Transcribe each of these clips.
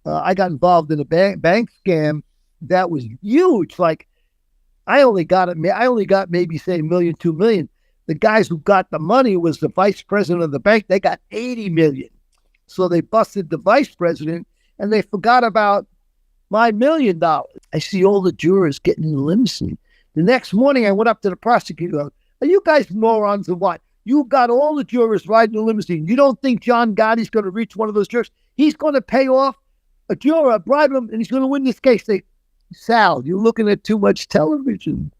I got involved in a bank scam that was huge. Like I only got maybe say $1 million, $2 million. The guys who got the money was the vice president of the bank. They got 80 million. So they busted the vice president and they forgot about my $1 million. I see all the jurors getting in the limousine. The next morning, I went up to the prosecutor. Are you guys morons or what? You got all the jurors riding the limousine. You don't think John Gotti's going to reach one of those jurors? He's going to pay off a juror, bribe him, and he's going to win this case. They, Sal, you're looking at too much television.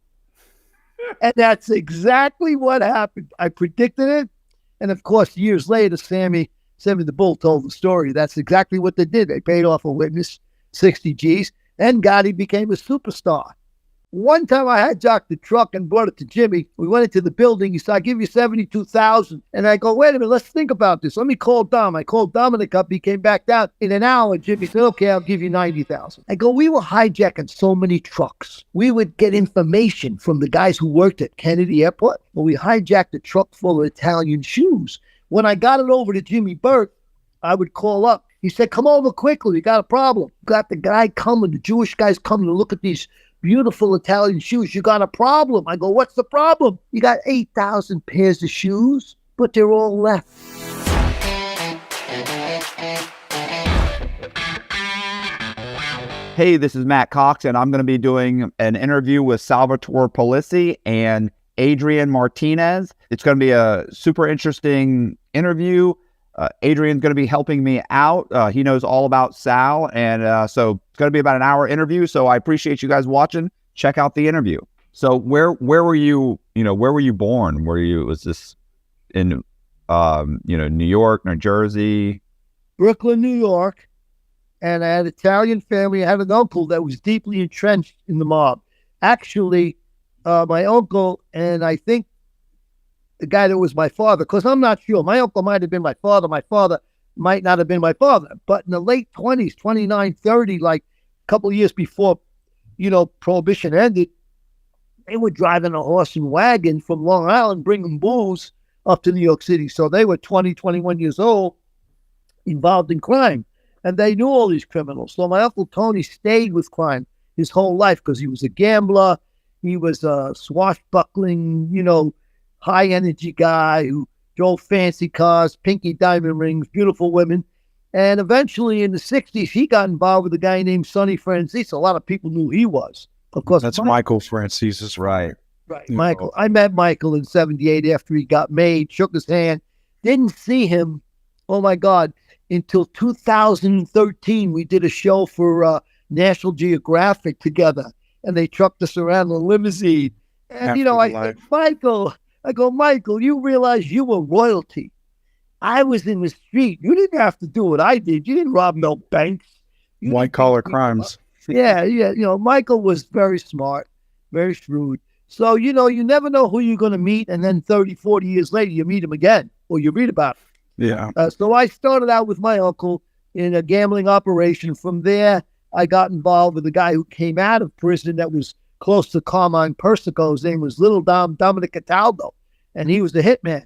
And that's exactly what happened. I predicted it. And of course, years later, Sammy the Bull told the story. That's exactly what they did. They paid off a witness, 60 G's, and Gotti became a superstar. One time I hijacked the truck and brought it to Jimmy. We went into the building. He said, I'll give you $72,000. And I go, wait a minute, let's think about this. Let me call Dom. I called Dominic up. He came back down in an hour. Jimmy said, okay, I'll give you $90,000. I go, we were hijacking so many trucks. We would get information from the guys who worked at Kennedy Airport. Well, we hijacked a truck full of Italian shoes. When I got it over to Jimmy Burke, I would call up. He said, come over quickly. We got a problem. Got the guy coming, the Jewish guy's coming to look at these beautiful Italian shoes. You got a problem. I go, what's the problem? You got 8,000 pairs of shoes, but they're all left. Hey, this is Matt Cox, and I'm going to be doing an interview with Salvatore Polisi and Adrian Martinez. It's going to be a super interesting interview. Adrian's going to be helping me out. He knows all about Sal, and so it's going to be about an hour interview. So I appreciate you guys watching. Check out the interview. So where were you? Where were you born? Was this in New York, New Jersey? Brooklyn, New York. And I had an Italian family. I had an uncle that was deeply entrenched in the mob. Actually, my uncle, and I think the guy that was my father, because I'm not sure. My uncle might have been my father. My father might not have been my father. But in the late 20s, 29, 30, like a couple of years before, Prohibition ended, they were driving a horse and wagon from Long Island, bringing booze up to New York City. So they were 20, 21 years old, involved in crime. And they knew all these criminals. So my Uncle Tony stayed with crime his whole life because he was a gambler. He was a swashbuckling, high energy guy who drove fancy cars, pinky diamond rings, beautiful women. And eventually in the 60s, he got involved with a guy named Sonny Franzese. A lot of people knew who he was. Of course, that's Michael Franzese, right? Right, Michael. I met Michael in 78 after he got made, shook his hand, didn't see him, oh my God, until 2013. We did a show for National Geographic together, and they trucked us around in a limousine. And, I go, Michael, you realize you were royalty. I was in the street. You didn't have to do what I did. You didn't rob no banks. White collar crimes. Yeah. Michael was very smart, very shrewd. So, you never know who you're going to meet. And then 30, 40 years later, you meet him again or you read about him. Yeah. So I started out with my uncle in a gambling operation. From there, I got involved with a guy who came out of prison that was close to Carmine Persico. His name was Little Dominic Cataldo, and he was the hitman.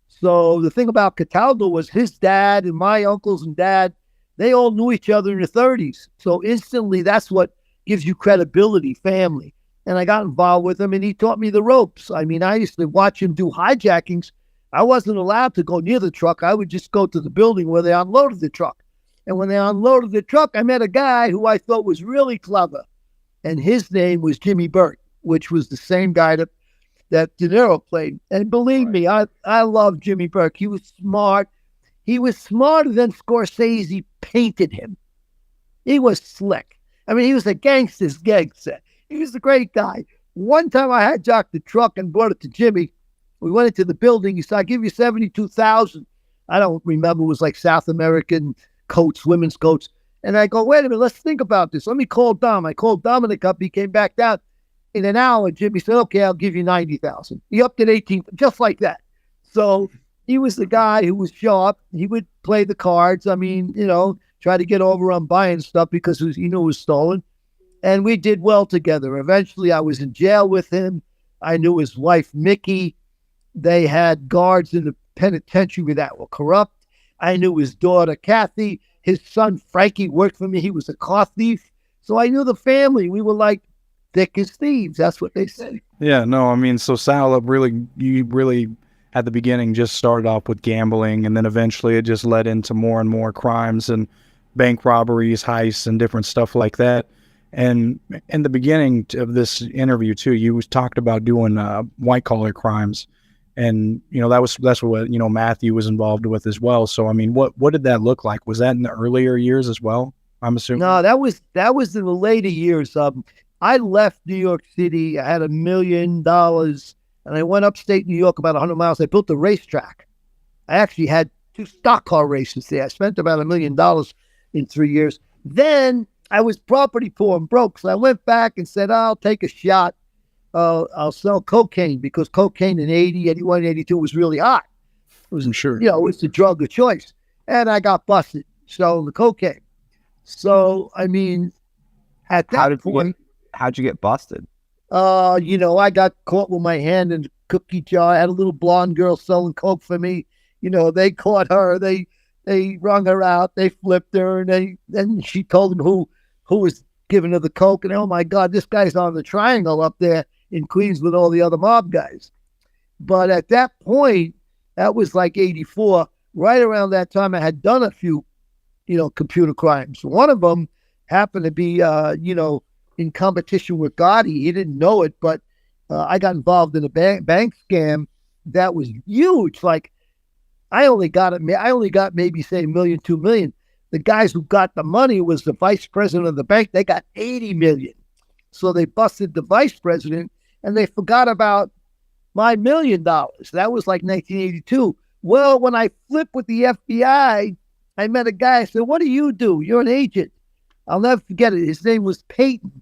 So the thing about Cataldo was his dad and my uncles and dad, they all knew each other in the 30s. So instantly, that's what gives you credibility, family. And I got involved with him, and he taught me the ropes. I mean, I used to watch him do hijackings. I wasn't allowed to go near the truck. I would just go to the building where they unloaded the truck. And when they unloaded the truck, I met a guy who I thought was really clever. And his name was Jimmy Burke, which was the same guy that De Niro played. And believe me, I love Jimmy Burke. He was smart. He was smarter than Scorsese painted him. He was slick. I mean, he was a gangster's gangster. He was a great guy. One time I hijacked the truck and brought it to Jimmy. We went into the building. He said, I'll give you $72,000. I don't remember. It was like South American coats, women's coats. And I go, wait a minute, let's think about this. Let me call Dom. I called Dominic up. He came back down in an hour. Jimmy said, okay, I'll give you $90,000. He upped it 18, just like that. So he was the guy who was sharp. He would play the cards. I mean, try to get over on buying stuff because he knew it was stolen. And we did well together. Eventually, I was in jail with him. I knew his wife, Mickey. They had guards in the penitentiary that were corrupt. I knew his daughter, Kathy. His son, Frankie, worked for me. He was a car thief. So I knew the family. We were like thick as thieves. That's what they said. Yeah, no, I mean, so Sal, you really at the beginning just started off with gambling, and then eventually it just led into more and more crimes and bank robberies, heists, and different stuff like that. And in the beginning of this interview too, you talked about doing white collar crimes, and that's what Matthew was involved with as well. So I mean, what did that look like? Was that in the earlier years as well? I'm assuming. No, that was in the later years. I left New York City. I had $1 million, and I went upstate New York about 100 miles. I built a racetrack. I actually had 2 stock car races there. I spent about $1 million in 3 years. Then I was property poor and broke, so I went back and said, I'll take a shot. I'll sell cocaine, because cocaine in 80, 81, 82 was really hot. It was, sure. It was the drug of choice. And I got busted selling the cocaine. So, I mean, at that point... How'd you get busted? I got caught with my hand in a cookie jar. I had a little blonde girl selling coke for me. They caught her. They wrung her out. They flipped her, and then she told them who was giving her the coke. And oh my God, this guy's on the Triangle up there in Queens with all the other mob guys. But at that point, that was like 84. Right around that time, I had done a few, computer crimes. One of them happened to be, in competition with Gotti. He didn't know it, but I got involved in a bank scam that was huge. Like, I only got maybe say $1 million, $2 million. The guys who got the money was the vice president of the bank. They got 80 million. So they busted the vice president, and they forgot about my $1 million. That was like 1982. Well, when I flipped with the FBI, I met a guy. I said, "What do you do? You're an agent." I'll never forget it. His name was Peyton.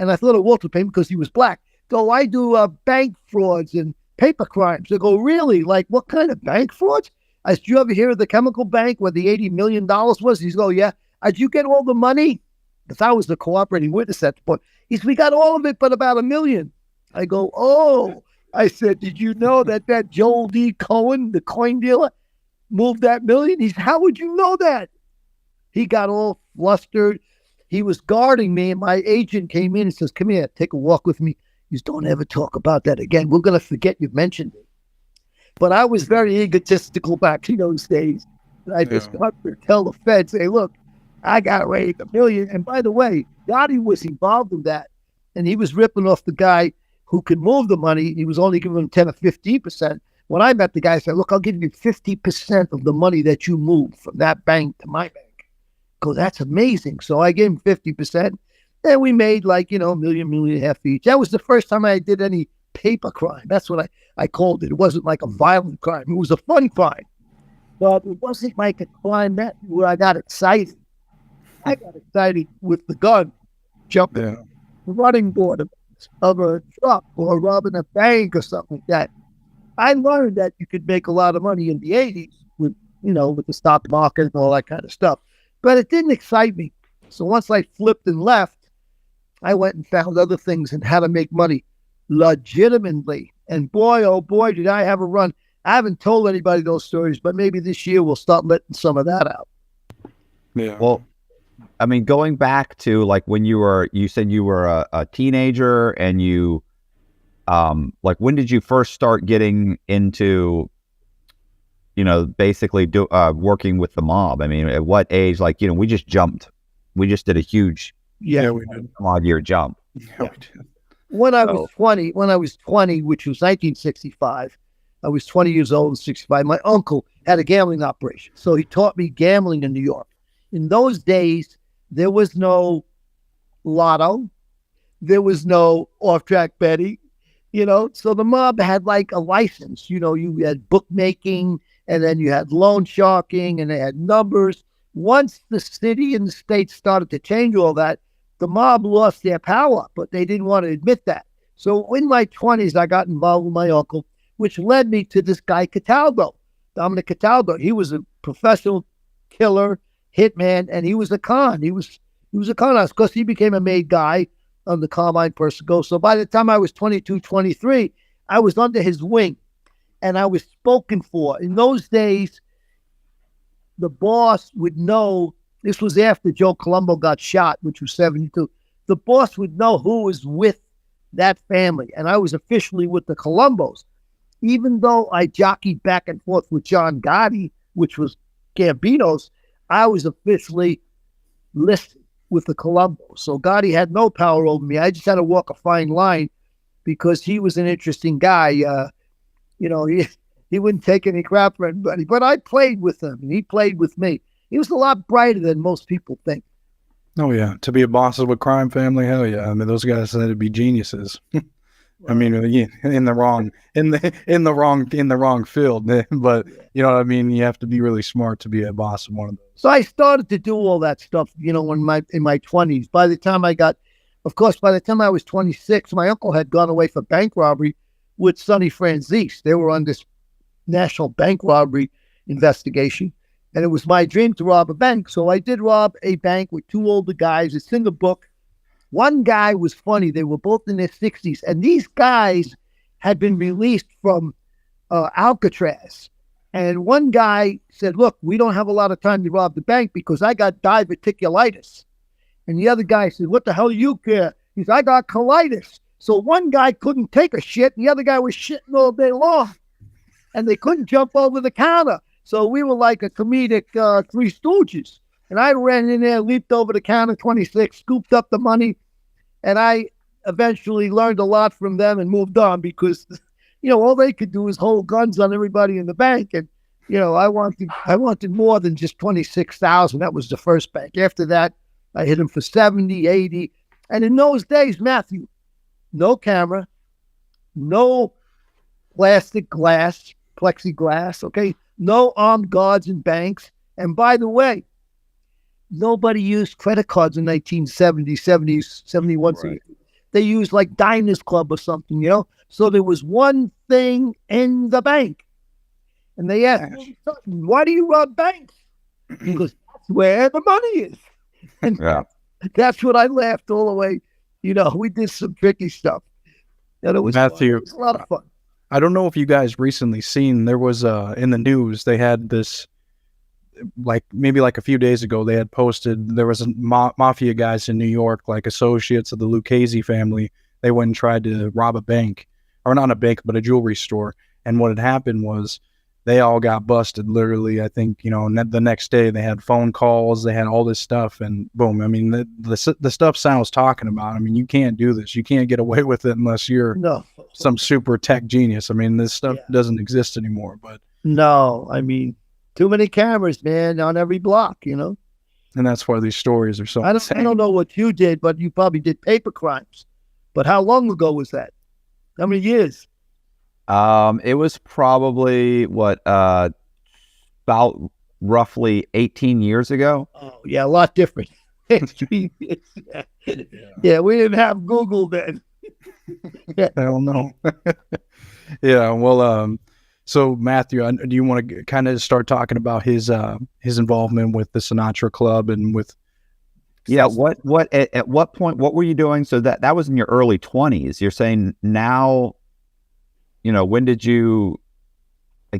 And I thought of Walter Payton because he was black. So I do bank frauds and paper crimes. They go, "Really? Like, what kind of bank frauds?" I said, "Did you ever hear of the chemical bank where the $80 million was?" He's go, "Yeah." "Did you get all the money?" Because I was the cooperating witness at the point. He said, "We got all of it, but about $1 million." I go, "Oh." I said, "Did you know that Joel D. Cohen, the coin dealer, moved that $1 million?" He said, "How would you know that?" He got all flustered. He was guarding me, and my agent came in and says, "Come here, take a walk with me." He says, "Don't ever talk about that again. We're going to forget you mentioned it." But I was very egotistical back in those days. I just got to tell the feds, "Hey, look, I got away with $1 million." And by the way, Gotti was involved in that, and he was ripping off the guy who could move the money. He was only giving him 10 or 15%. When I met the guy, I said, "Look, I'll give you 50% of the money that you moved from that bank to my bank." That's amazing. So I gave him 50%, and we made like, $1 million, $1.5 million each. That was the first time I did any paper crime. That's what I called it. It wasn't like a violent crime. It was a fun crime. But it wasn't like a crime where I got excited. I got excited with the gun, jumping the running board of a truck or robbing a bank or something like that. I learned that you could make a lot of money in the 80s with the stock market and all that kind of stuff. But it didn't excite me. So once I flipped and left, I went and found other things and how to make money legitimately. And boy, oh boy, did I have a run. I haven't told anybody those stories, but maybe this year we'll start letting some of that out. Yeah. Well, I mean, going back to like when you said you were a teenager, and you, like, when did you first start getting into, basically working with the mob? I mean, at what age? Like, we just did a huge, we did. odd year jump. Yeah, we did. When I was 20, which was 1965, I was 20 years old and 65. My uncle had a gambling operation. So he taught me gambling in New York. In those days, there was no lotto. There was no off-track betting, So the mob had like a license. You had bookmaking, and then you had loan sharking, and they had numbers. Once the city and the state started to change all that, the mob lost their power, but they didn't want to admit that. So in my 20s, I got involved with my uncle, which led me to this guy, Cataldo, Dominic Cataldo. He was a professional killer, hitman, and he was a con. He was a con artist because he became a made guy on the Carmine Persico. So by the time I was 22, 23, I was under his wing, and I was spoken for. In those days, the boss would know This was after Joe Colombo got shot, which was 72. The boss would know who was with that family. And I was officially with the Colombos. Even though I jockeyed back and forth with John Gotti, which was Gambino's, I was officially listed with the Colombos. So Gotti had no power over me. I just had to walk a fine line because he was an interesting guy. He wouldn't take any crap for anybody. But I played with him, and he played with me. He was a lot brighter than most people think. Oh yeah, to be a boss of a crime family, hell yeah. I mean, those guys had to be geniuses. I mean, in the wrong field, but you know what I mean. You have to be really smart to be a boss of one of those. So I started to do all that stuff, in my 20s. By the time I was 26, my uncle had gone away for bank robbery with Sonny Franzese. They were on this national bank robbery investigation, and it was my dream to rob a bank. So I did rob a bank with two older guys. It's in the book. One guy was funny. They were both in their 60s. And these guys had been released from Alcatraz. And one guy said, look, we don't have a lot of time to rob the bank because I got diverticulitis. And the other guy said, what the hell do you care? He said, I got colitis. So one guy couldn't take a shit. And the other guy was shitting all day long. And they couldn't jump over the counter. So we were like a comedic Three Stooges. And I ran in there, leaped over the counter, 26, scooped up the money. And I eventually learned a lot from them and moved on because, all they could do is hold guns on everybody in the bank. And, I wanted more than just 26,000. That was the first bank. After that, I hit them for 70, 80. And in those days, Matthew, no camera, no plastic glass, plexiglass, okay? No armed guards in banks. And by the way, nobody used credit cards in 1970, 70, 71. Right. They used like Diners Club or something, So there was one thing in the bank. And they asked, why do you rob banks? Because that's where the money is. And that's what I laughed all the way. We did some tricky stuff. And it was Matthew, fun. It was a lot of fun. I don't know if you guys recently seen, there was in the news, they had this, maybe a few days ago, they had posted, there was a mafia guys in New York, like associates of the Lucchese family. They went and tried to rob a bank, or not a bank, but a jewelry store. And what had happened was they all got busted literally. I think, the next day they had phone calls, they had all this stuff, and boom. I mean, the stuff Sal's talking about, I mean, you can't do this. You can't get away with it unless you're some super tech genius. I mean, this stuff doesn't exist anymore, but. No, I mean, too many cameras, man, on every block, And that's why these stories are so I don't know what you did, but you probably did paper crimes. But how long ago was that? How many years? It was probably about roughly 18 years ago. Oh, yeah, a lot different. Yeah, we didn't have Google then. Hell no. Yeah, well, so Matthew, do you want to kind of start talking about his involvement with the Sinatra Club and with? Yeah. At what point? What were you doing? So that was in your early 20s. You're saying now. When did you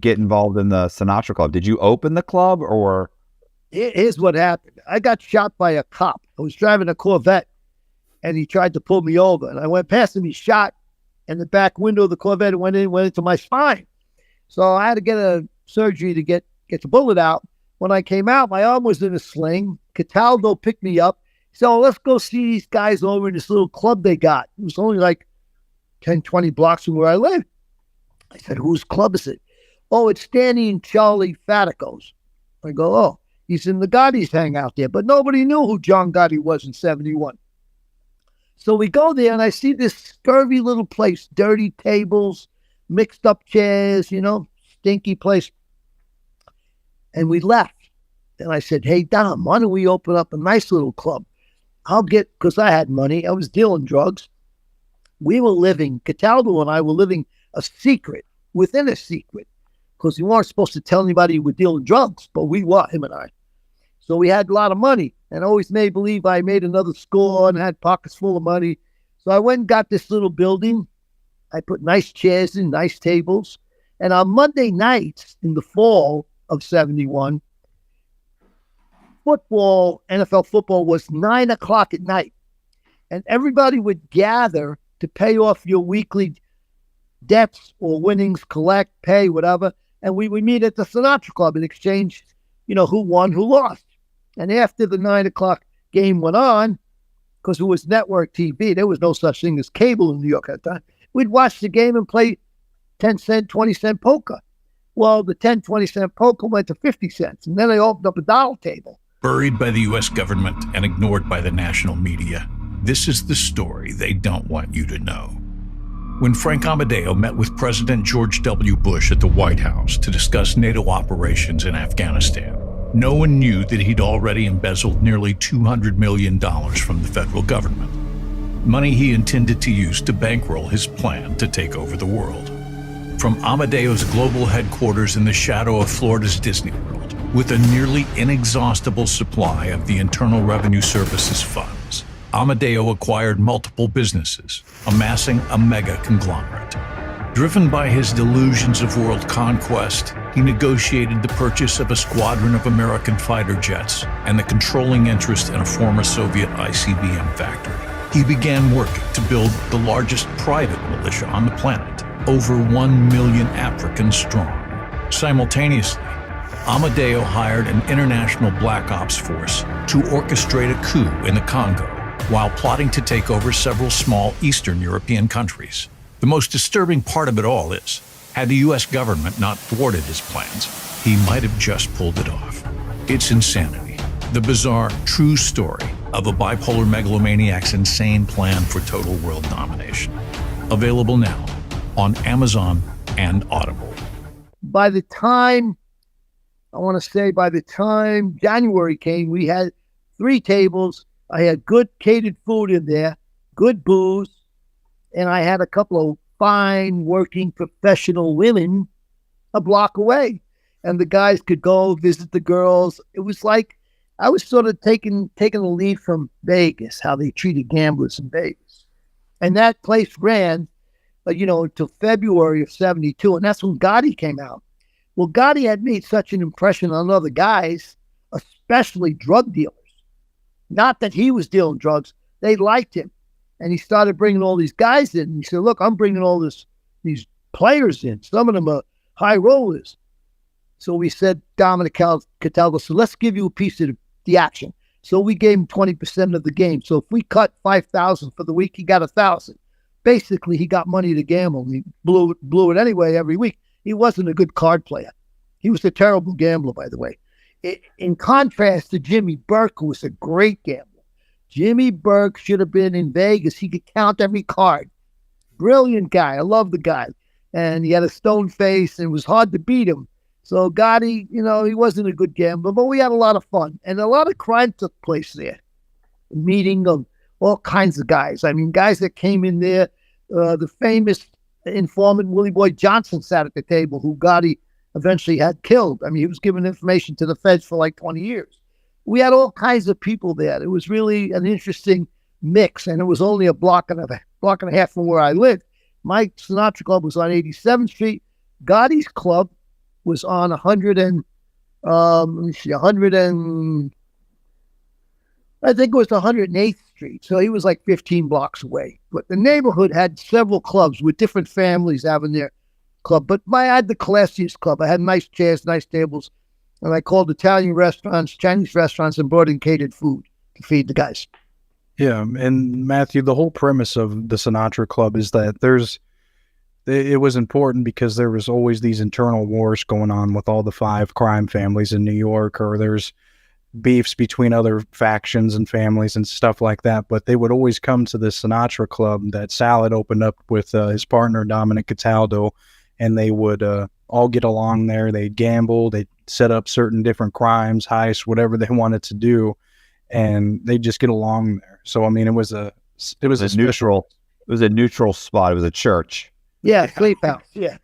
get involved in the Sinatra Club? Did you open the club or? Here's what happened. I got shot by a cop. I was driving a Corvette, and he tried to pull me over, and I went past him. He shot in the back window of the Corvette and went into my spine. So I had to get a surgery to get the bullet out. When I came out, my arm was in a sling. Cataldo picked me up. So let's go see these guys over in this little club they got. It was only like 10, 20 blocks from where I lived. I said, whose club is it? Oh, it's Danny and Charlie Fatico's. I go, oh, he's in the Gotti's hang out there. But nobody knew who John Gotti was in 71. So we go there, and I see this scurvy little place, dirty tables, mixed up chairs, stinky place. And we left. And I said, hey, Dom, why don't we open up a nice little club? Because I had money. I was dealing drugs. We were living, Cataldo and I were living a secret within a secret, because we weren't supposed to tell anybody we were dealing drugs, but we were, him and I. So we had a lot of money, and always made believe I made another score and had pockets full of money. So I went and got this little building. I put nice chairs in, nice tables. And on Monday nights in the fall of 71, football, NFL football, was 9 o'clock at night. And everybody would gather to pay off your weekly debts or winnings, collect, pay, whatever. And we would meet at the Sinatra Club and exchange, who won, who lost. And after the 9 o'clock game went on, because it was network TV, there was no such thing as cable in New York at the time, we'd watch the game and play 10-cent, 20-cent poker. Well, the 10, 20-cent poker went to 50 cents. And then they opened up a dollar table. Buried by the U.S. government and ignored by the national media, this is the story they don't want you to know. When Frank Amadeo met with President George W. Bush at the White House to discuss NATO operations in Afghanistan, no one knew that he'd already embezzled nearly $200 million from the federal government, money he intended to use to bankroll his plan to take over the world. From Amadeo's global headquarters in the shadow of Florida's Disney World, with a nearly inexhaustible supply of the Internal Revenue Service's funds, Amadeo acquired multiple businesses, amassing a mega conglomerate. Driven by his delusions of world conquest, he negotiated the purchase of a squadron of American fighter jets and the controlling interest in a former Soviet ICBM factory. He began working to build the largest private militia on the planet, over 1 million Africans strong. Simultaneously, Amadeo hired an international black ops force to orchestrate a coup in the Congo, while plotting to take over several small Eastern European countries. The most disturbing part of it all is, had the U.S. government not thwarted his plans, he might have just pulled it off. It's insanity, the bizarre, true story of a bipolar megalomaniac's insane plan for total world domination. Available now on Amazon and Audible. By the time January came, we had 3 tables. I had good catered food in there, good booze, and I had a couple of fine working professional women a block away. And the guys could go visit the girls. It was like I was sort of taking a lead from Vegas, how they treated gamblers in Vegas. And that place ran, until February of 72. And that's when Gotti came out. Well, Gotti had made such an impression on other guys, especially drug dealers. Not that he was dealing drugs. They liked him. And he started bringing all these guys in. And he said, look, I'm bringing all these players in. Some of them are high rollers. So we said, Dominic Cataldo, so let's give you a piece of the action. So we gave him 20% of the game. So if we cut $5,000 for the week, he got $1,000. Basically, he got money to gamble. He blew it anyway every week. He wasn't a good card player. He was a terrible gambler, by the way. In contrast to Jimmy Burke, who was a great gambler. Jimmy Burke should have been in Vegas. He could count every card. Brilliant guy. I love the guy. And he had a stone face, and it was hard to beat him. So Gotti, he wasn't a good gambler, but we had a lot of fun. And a lot of crime took place there. A meeting of all kinds of guys. I mean, guys that came in there. The famous informant Willie Boy Johnson sat at the table, who Gotti eventually had killed. I mean, he was giving information to the feds for like 20 years. We had all kinds of people there. It was really an interesting mix, and it was only a block and a half from where I lived. My Sinatra Club was on 87th Street. Gotti's club was on 100 and I think it was 108th Street. So he was like 15 blocks away. But the neighborhood had several clubs with different families having their club. But I had the classiest club. I had nice chairs, nice tables. And I called Italian restaurants, Chinese restaurants, and brought in catered food to feed the guys. Yeah. And Matthew, the whole premise of the Sinatra Club is that it was important because there was always these internal wars going on with all the 5 crime families in New York, or there's beefs between other factions and families and stuff like that. But they would always come to the Sinatra Club that Sal had opened up with his partner, Dominic Cataldo, and they would all get along there. They'd gamble, they'd set up certain different crimes, heists, whatever they wanted to do, and they'd just get along there. So, I mean, it was a neutral spot. It was a church. Yeah, sleep house. Yeah.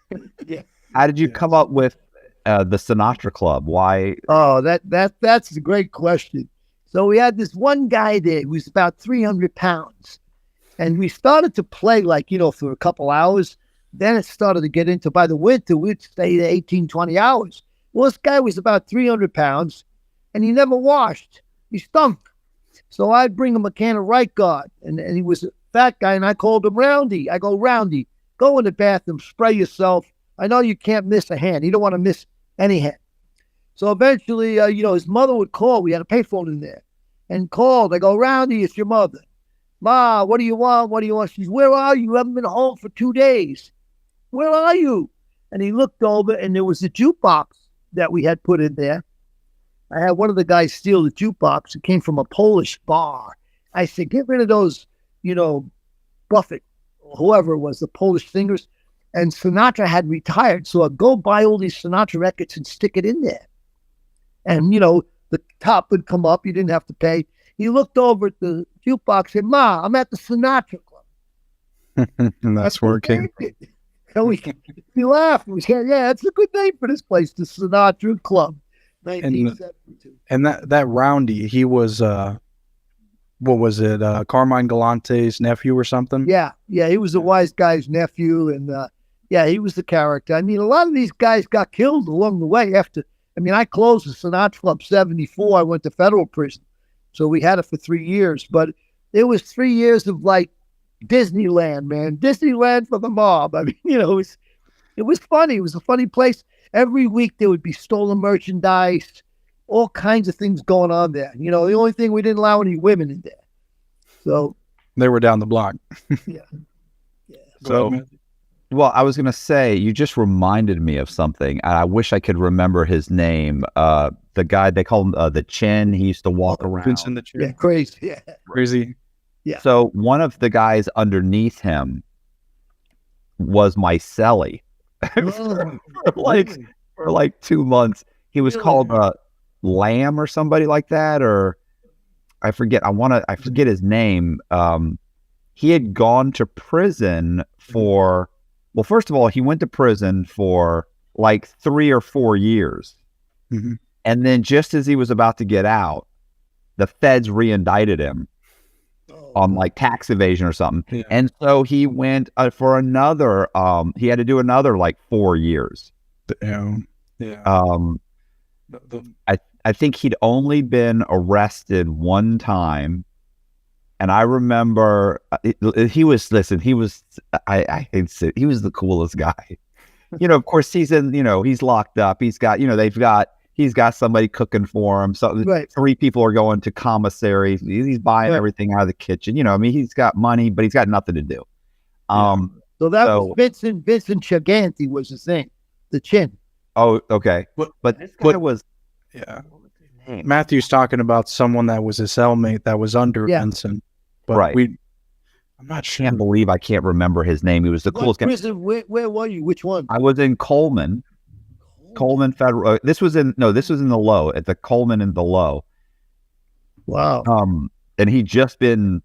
Yeah. How did you come up with the Sinatra Club? Why? Oh, that's a great question. So we had this one guy there who was about 300 pounds. And we started to play for a couple hours. Then it started to get into, by the winter, we'd stay there 18, 20 hours. Well, this guy was about 300 pounds. and he never washed. He stunk. So I'd bring him a can of Right Guard, and he was a fat guy, and I called him Roundy. I go, Roundy, go in the bathroom, spray yourself. I know you can't miss a hand. You don't want to miss any hand. So eventually, his mother would call. We had a payphone in there, and called. I go, Roundy, it's your mother. Ma, what do you want? What do you want? She's, where are you? You haven't been home for 2 days. Where are you? And he looked over, and there was a jukebox that we had put in there. I had one of the guys steal the jukebox. It came from a Polish bar. I said, get rid of those, Buffett, or whoever it was, the Polish singers. And Sinatra had retired, so I'd go buy all these Sinatra records and stick it in there. And, the top would come up. You didn't have to pay. He looked over at the jukebox and said, Ma, I'm at the Sinatra Club. And that's where it came from. And we laughed. We said, yeah, it's a good name for this place, the Sinatra Club. 1972. And that Roundy, he was, what was it, Carmine Galante's nephew or something? Yeah, he was the wise guy's nephew, and he was the character. I mean, a lot of these guys got killed along the way after. I closed the Sinatra Club 74. I went to federal prison. So we had it for 3 years. But it was 3 years of like Disneyland, man. Disneyland for the mob. It was funny. It was a funny place. Every week there would be stolen merchandise, all kinds of things going on there. The only thing, we didn't allow any women in there. So they were down the block. Yeah. So, well, I was going to say, you just reminded me of something, and I wish I could remember his name. The guy, they call him the Chin. He used to walk around. Vincent the Chin. Yeah, crazy. Yeah. Crazy. Yeah. So one of the guys underneath him was my cellie. for like 2 months. He was called Lamb or somebody like that, or I forget. I forget his name. He had gone to prison for, well, first of all, he went to prison for like 3 or 4 years. Mm-hmm. And then just as he was about to get out, the feds re-indicted him on like tax evasion or something. Yeah. And so he went for another, he had to do another like 4 years. Yeah. I think he'd only been arrested one time. And I remember he was the coolest guy. Of course he's in, he's locked up. He's got, he's got somebody cooking for him. So right. 3 people are going to commissary. He's buying everything out of the kitchen. He's got money, but he's got nothing to do. So was Vincent Chiganti was his name, the Chin. Oh, okay. But this guy was. Yeah. Matthew's talking about someone that was a cellmate that was under Vincent. But right. I'm not sure. I can't believe I can't remember his name. He was the coolest guy. Prison, where were you? Which one? I was in Coleman Federal. This was in the Low, at the Coleman and the Low. Wow. And he'd just been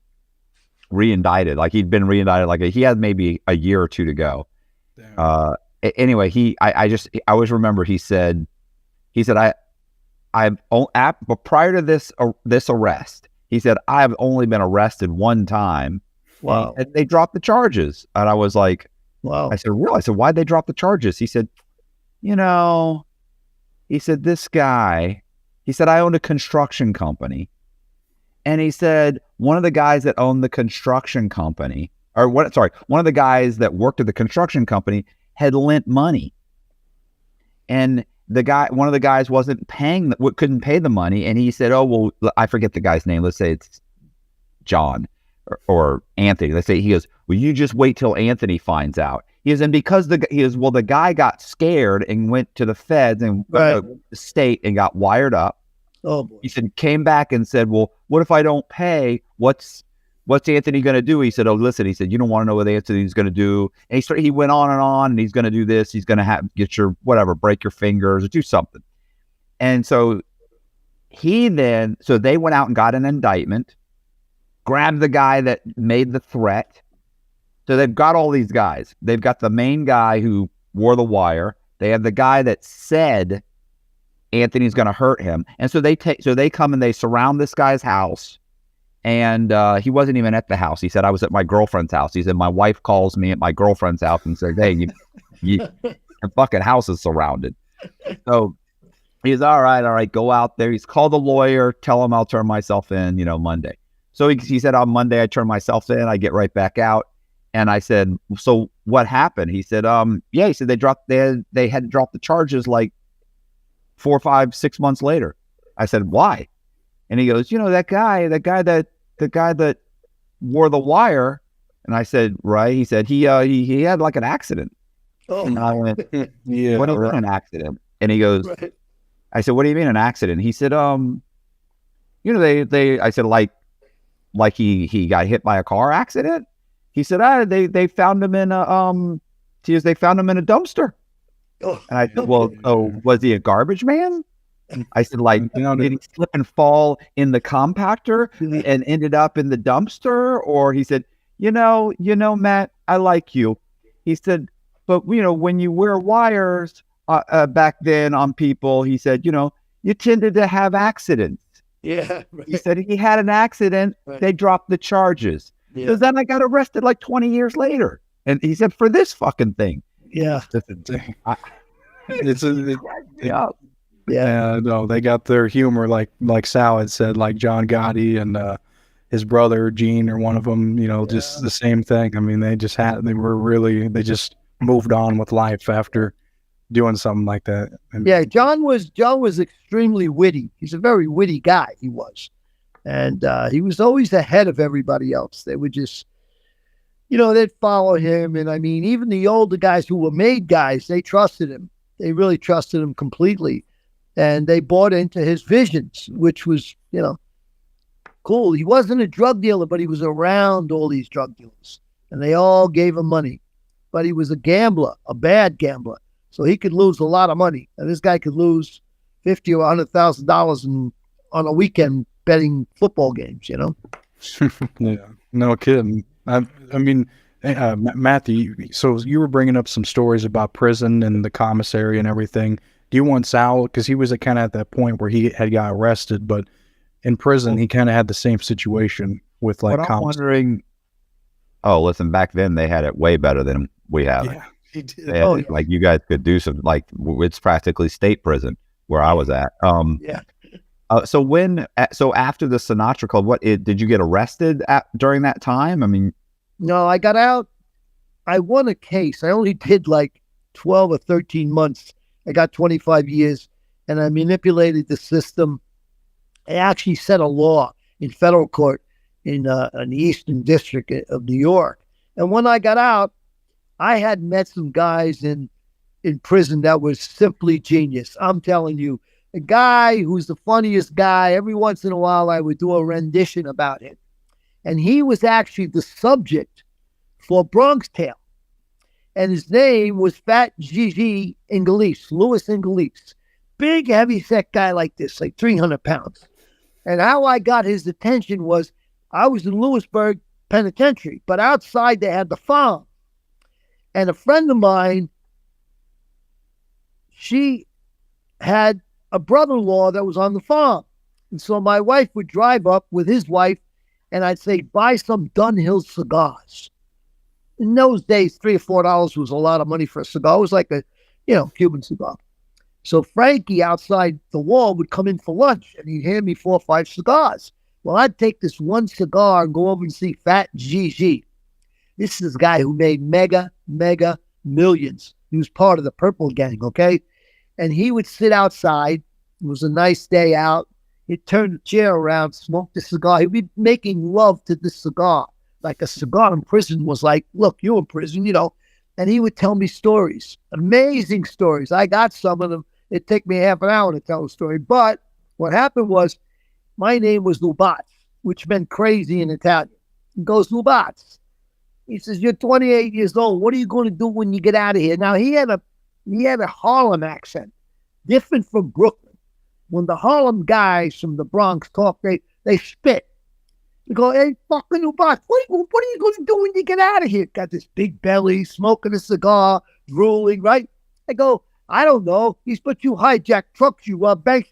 re-indicted. Like he'd been re-indicted. Like he had maybe a year or 2 to go. Damn. Anyway, I always remember he said, but prior to this arrest, he said, I've only been arrested 1 time. Wow. And they dropped the charges. And I was like, wow. I said, really? I said, why'd they drop the charges? He said, this guy, I owned a construction company. And he said, one of the guys that owned the construction company, one of the guys that worked at the construction company had lent money. And one of the guys wasn't couldn't pay the money. And he said, oh, well, I forget the guy's name. Let's say it's John or Anthony. Let's say he goes, well, you just wait till Anthony finds out. He goes, and because the guy got scared and went to the feds and the state and got wired up. Oh, boy. He said, came back and said, well, what if I don't pay? What's Anthony going to do? He said, oh, listen, he said, you don't want to know what Anthony's going to do. And he went on, and he's going to do this. He's going to get your, break your fingers or do something. And so they went out and got an indictment, grabbed the guy that made the threat. So they've got all these guys. They've got the main guy who wore the wire. They have the guy that said Anthony's going to hurt him. And so they come and they surround this guy's house. And he wasn't even at the house. He said, I was at my girlfriend's house. He said, my wife calls me at my girlfriend's house and says, hey, the fucking house is surrounded. So He's all right, go out there. He's called a lawyer, tell him I'll turn myself in, Monday. So he said on Monday I turn myself in, I get right back out. And I said, so what happened? He said, he said they had dropped the charges like 4, 5, 6 months later. I said, why? And he goes, the guy that wore the wire. And I said, right. He said he had like an accident. Oh, and I went, Yeah. what do you mean an accident? And he goes, right. I said, what do you mean an accident? He said, I said, like he got hit by a car accident. He said, they found him in a they found him in a dumpster. Oh, And I said, well, was he a garbage man? I said, did he slip and fall in the compactor and ended up in the dumpster? Or he said, Matt, I like you. He said, but when you wear wires back then on people, he said, you tended to have accidents. yeah. Right. He said he had an accident. Right. They dropped the charges. Yeah. So then I got arrested like 20 years later. And he said, for this fucking thing. Yeah. Yeah. Yeah, no, they got their humor like Sal had said, like John Gotti and his brother Gene or one of them, just the same thing. I mean, they just moved on with life after doing something like that. And Yeah, John was extremely witty. He's a very witty guy. He was, and he was always ahead of everybody else. They would just, they'd follow him. And I mean, even the older guys who were made guys, they trusted him. They really trusted him completely, and they bought into his visions, which was, cool. He wasn't a drug dealer, but he was around all these drug dealers, and they all gave him money. But he was a gambler, a bad gambler. So he could lose a lot of money. And this guy could lose $50,000 or $100,000 on a weekend betting football games, Yeah, no kidding. I mean, Matthew, so you were bringing up some stories about prison and the commissary and everything. Do you want Sal, because he was kind of at that point where he had got arrested, but in prison, he kind of had the same situation with like What I'm wondering, listen, back then they had it way better than we have. Yeah, he did. They had, like you guys could do some, like it's practically state prison where I was at. Yeah. So after the Sinatra Club, did you get arrested during that time? I mean, No, I got out. I won a case. I only did like 12 or 13 months. I got 25 years, and I manipulated the system. I actually set a law in federal court in the Eastern District of New York. And when I got out, I had met some guys in prison that was simply genius. I'm telling you, a guy who's the funniest guy. Every once in a while, I would do a rendition about him. And he was actually the subject for Bronx Tale. And his name was Fat Gigi Inglis, Louis Inglis. Big, heavy-set guy like this, like 300 pounds. And how I got his attention was I was in Lewisburg Penitentiary, but outside they had the farm. And a friend of mine, she had a brother-in-law that was on the farm. And so my wife would drive up with his wife, and I'd say, buy some Dunhill cigars. In those days, $3 or $4 was a lot of money for a cigar. It was like a, Cuban cigar. So Frankie outside the wall would come in for lunch, and he'd hand me 4 or 5 cigars. Well, I'd take this one cigar and go over and see Fat Gigi. This is a guy who made mega millions. He was part of the Purple Gang, okay? And he would sit outside. It was a nice day out. He'd turn the chair around, smoke the cigar. He'd be making love to the cigar. Like a cigar in prison was like, look, you're in prison, And he would tell me stories, amazing stories. I got some of them. It'd take me half an hour to tell a story. But what happened was my name was Lubats, which meant crazy in Italian. He goes, Lubats. He says, you're 28 years old. What are you going to do when you get out of here? Now, he had a Harlem accent, different from Brooklyn. When the Harlem guys from the Bronx talk, they spit. They go, hey, fucking Lubats, what are you going to do when you get out of here? Got this big belly, smoking a cigar, drooling, right? I go, I don't know. He's, but you hijack trucks, you banks.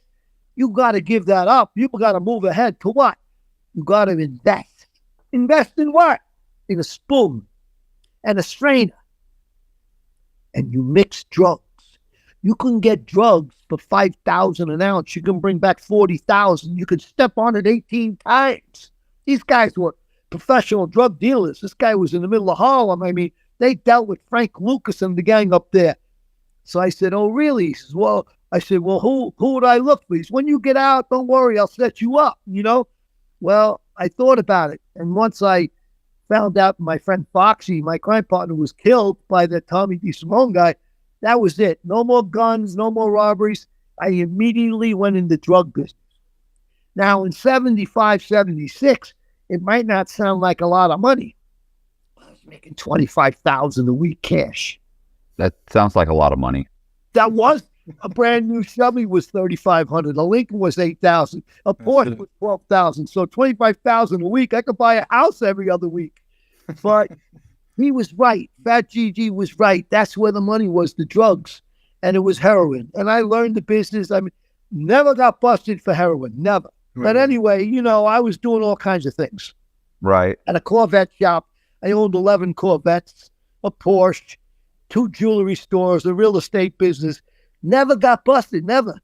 You got to give that up. You got to move ahead to what? You got to invest. Invest in what? In a spoon and a strainer. And you mix drugs. You couldn't get drugs for 5,000 an ounce. You can bring back 40,000. You could step on it 18 times. These guys were professional drug dealers. This guy was in the middle of Harlem. I mean, they dealt with Frank Lucas and the gang up there. So I said, oh, really? He says, well, who would I look for? He says, when you get out, don't worry, I'll set you up, Well, I thought about it. And once I found out my friend Foxy, my crime partner, was killed by the Tommy DeSimone guy, that was it. No more guns, no more robberies. I immediately went into drug business. Now, in 75, 76, it might not sound like a lot of money. I was making $25,000 a week cash. That sounds like a lot of money. That was a brand new Chevy was $3,500. A Lincoln was $8,000. A Porsche was $12,000. So $25,000 a week. I could buy a house every other week. But he was right. Fat Gigi was right. That's where the money was, the drugs. And it was heroin. And I learned the business. I mean, never got busted for heroin. Never. Right. But anyway, I was doing all kinds of things. Right. At a Corvette shop, I owned 11 Corvettes, a Porsche, 2 jewelry stores, a real estate business. Never got busted, never.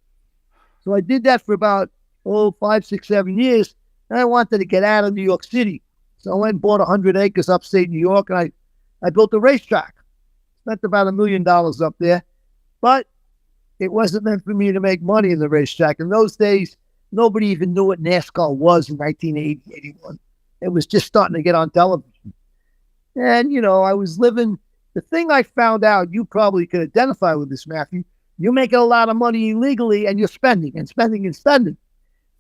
So I did that for about, 5, 6, 7 years. And I wanted to get out of New York City. So I went and bought 100 acres upstate New York, and I built a racetrack. Spent about $1 million up there. But it wasn't meant for me to make money in the racetrack. In those days, nobody even knew what NASCAR was in 1980, 81. It was just starting to get on television. And, I was living. The thing I found out, you probably could identify with this, Matthew. You're making a lot of money illegally, and you're spending and spending and spending.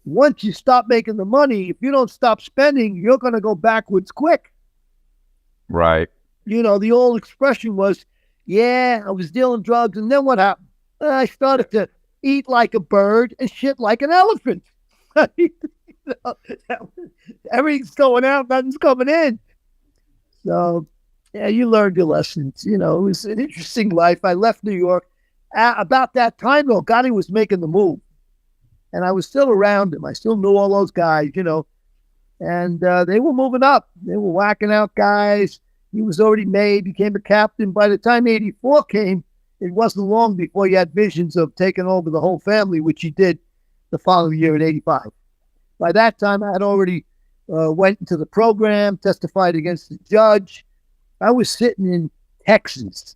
Once you stop making the money, if you don't stop spending, you're going to go backwards quick. Right. The old expression was, yeah, I was dealing drugs, and then what happened? I started to eat like a bird and shit like an elephant. Everything's going out, nothing's coming in. So, yeah, you learned your lessons. It was an interesting life. I left New York. About that time, though, Gotti was making the move. And I was still around him. I still knew all those guys, And they were moving up. They were whacking out guys. He was already made, became a captain. By the time 84 came, it wasn't long before he had visions of taking over the whole family, which he did the following year in 85. By that time, I had already went into the program, testified against the judge. I was sitting in Texas.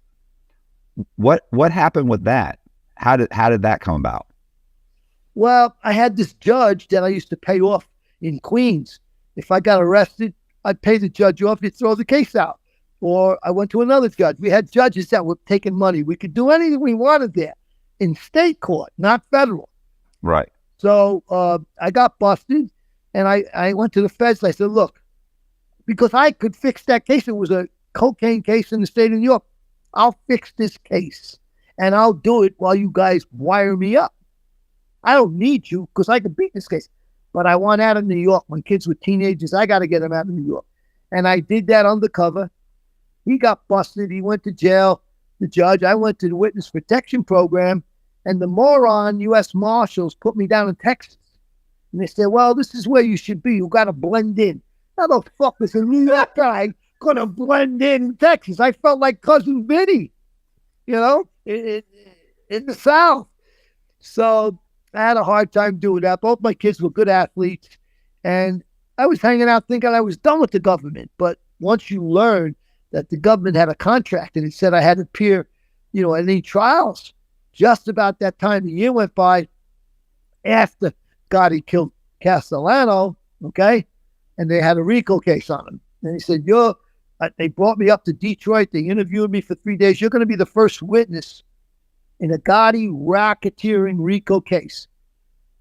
What happened with that? How did that come about? Well, I had this judge that I used to pay off in Queens. If I got arrested, I'd pay the judge off, he'd throw the case out. Or I went to another judge. We had judges that were taking money. We could do anything we wanted there in state court, not federal. Right. So I got busted, and I went to the feds. I said, look, because I could fix that case. It was a cocaine case in the state of New York. I'll fix this case, and I'll do it while you guys wire me up. I don't need you because I can beat this case. But I want out of New York. When kids were teenagers, I got to get them out of New York. And I did that undercover. He got busted. He went to jail. The judge, I went to the witness protection program, and the moron U.S. Marshals put me down in Texas. And they said, well, this is where you should be. You got to blend in. How the fuck is a New York guy going to blend in Texas? I felt like Cousin Vinny, in the South. So I had a hard time doing that. Both my kids were good athletes. And I was hanging out thinking I was done with the government. But once you learn that the government had a contract and it said I had to appear, in any trials, just about that time the year went by after Gotti killed Castellano, okay? And they had a RICO case on him. And he said, they brought me up to Detroit. They interviewed me for 3 days. You're going to be the first witness in a Gotti racketeering RICO case.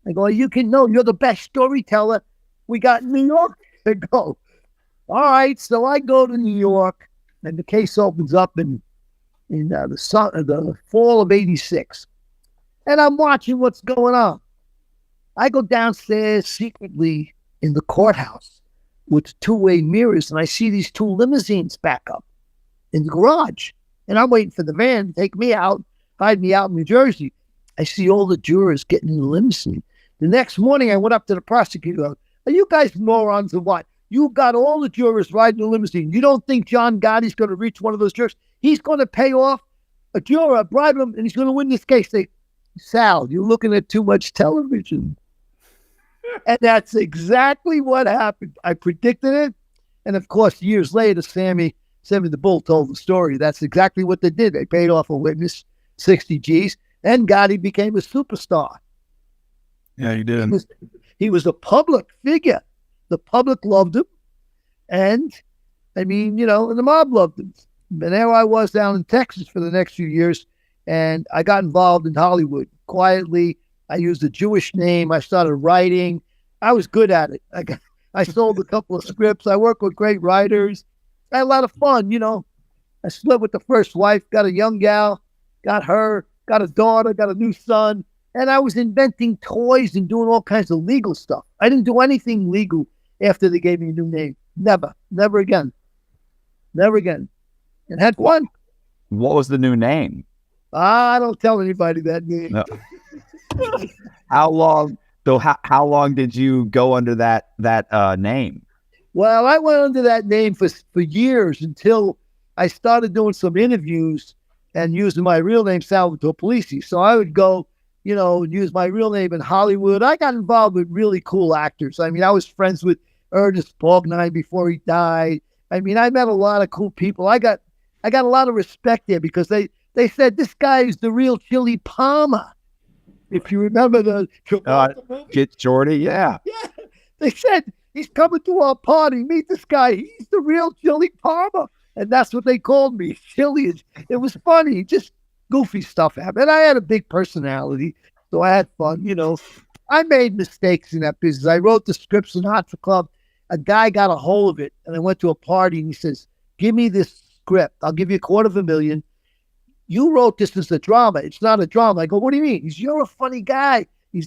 I go, you're the best storyteller we got in New York. They go, all right. So I go to New York, and the case opens up in the fall of 86. And I'm watching what's going on. I go downstairs secretly in the courthouse with two-way mirrors, and I see these 2 limousines back up in the garage. And I'm waiting for the van to take me out, hide me out in New Jersey. I see all the jurors getting in the limousine. The next morning, I went up to the prosecutor. Are you guys morons or what? You got all the jurors riding the limousine. You don't think John Gotti's going to reach one of those jurors? He's going to pay off a juror, bribe him, and he's going to win this case. They, Sal, you're looking at too much television. And that's exactly what happened. I predicted it. And of course, years later, Sammy the Bull told the story. That's exactly what they did. They paid off a witness, 60 G's, and Gotti became a superstar. Yeah, he did. He was a public figure. The public loved him. And, I mean, you know, and the mob loved him. And there I was down in Texas for the next few years, and I got involved in Hollywood quietly. I used a Jewish name. I started writing. I was good at it. I sold a couple of scripts. I worked with great writers. I had a lot of fun, you know. I split with the first wife, got a young gal, got her, got a daughter, got a new son. And I was inventing toys and doing all kinds of legal stuff. I didn't do anything legal after they gave me a new name. Never again. Never again. And had fun. What was the new name? I don't tell anybody that name. No. How long? So how long did you go under that name? Well, I went under that name for years until I started doing some interviews and using my real name, Sal Polisi. So I would go, you know, use my real name in Hollywood. I got involved with really cool actors. I mean, I was friends with Ernest Borgnine before he died. I mean, I met a lot of cool people. I got a lot of respect there because they said this guy is the real Chili Palmer. If you remember the Get Jordy, yeah. Yeah. They said he's coming to our party. Meet this guy. He's the real Chili Palmer. And that's what they called me. Chili. It was funny. Just goofy stuff happened. And I had a big personality, so I had fun. You know, I made mistakes in that business. I wrote the scripts in Hot for Club. A guy got a hold of it, and I went to a party, and he says, "Give me this script. I'll give you $250,000. You wrote this as a drama. It's not a drama." I go, "What do you mean?" "You're a funny guy.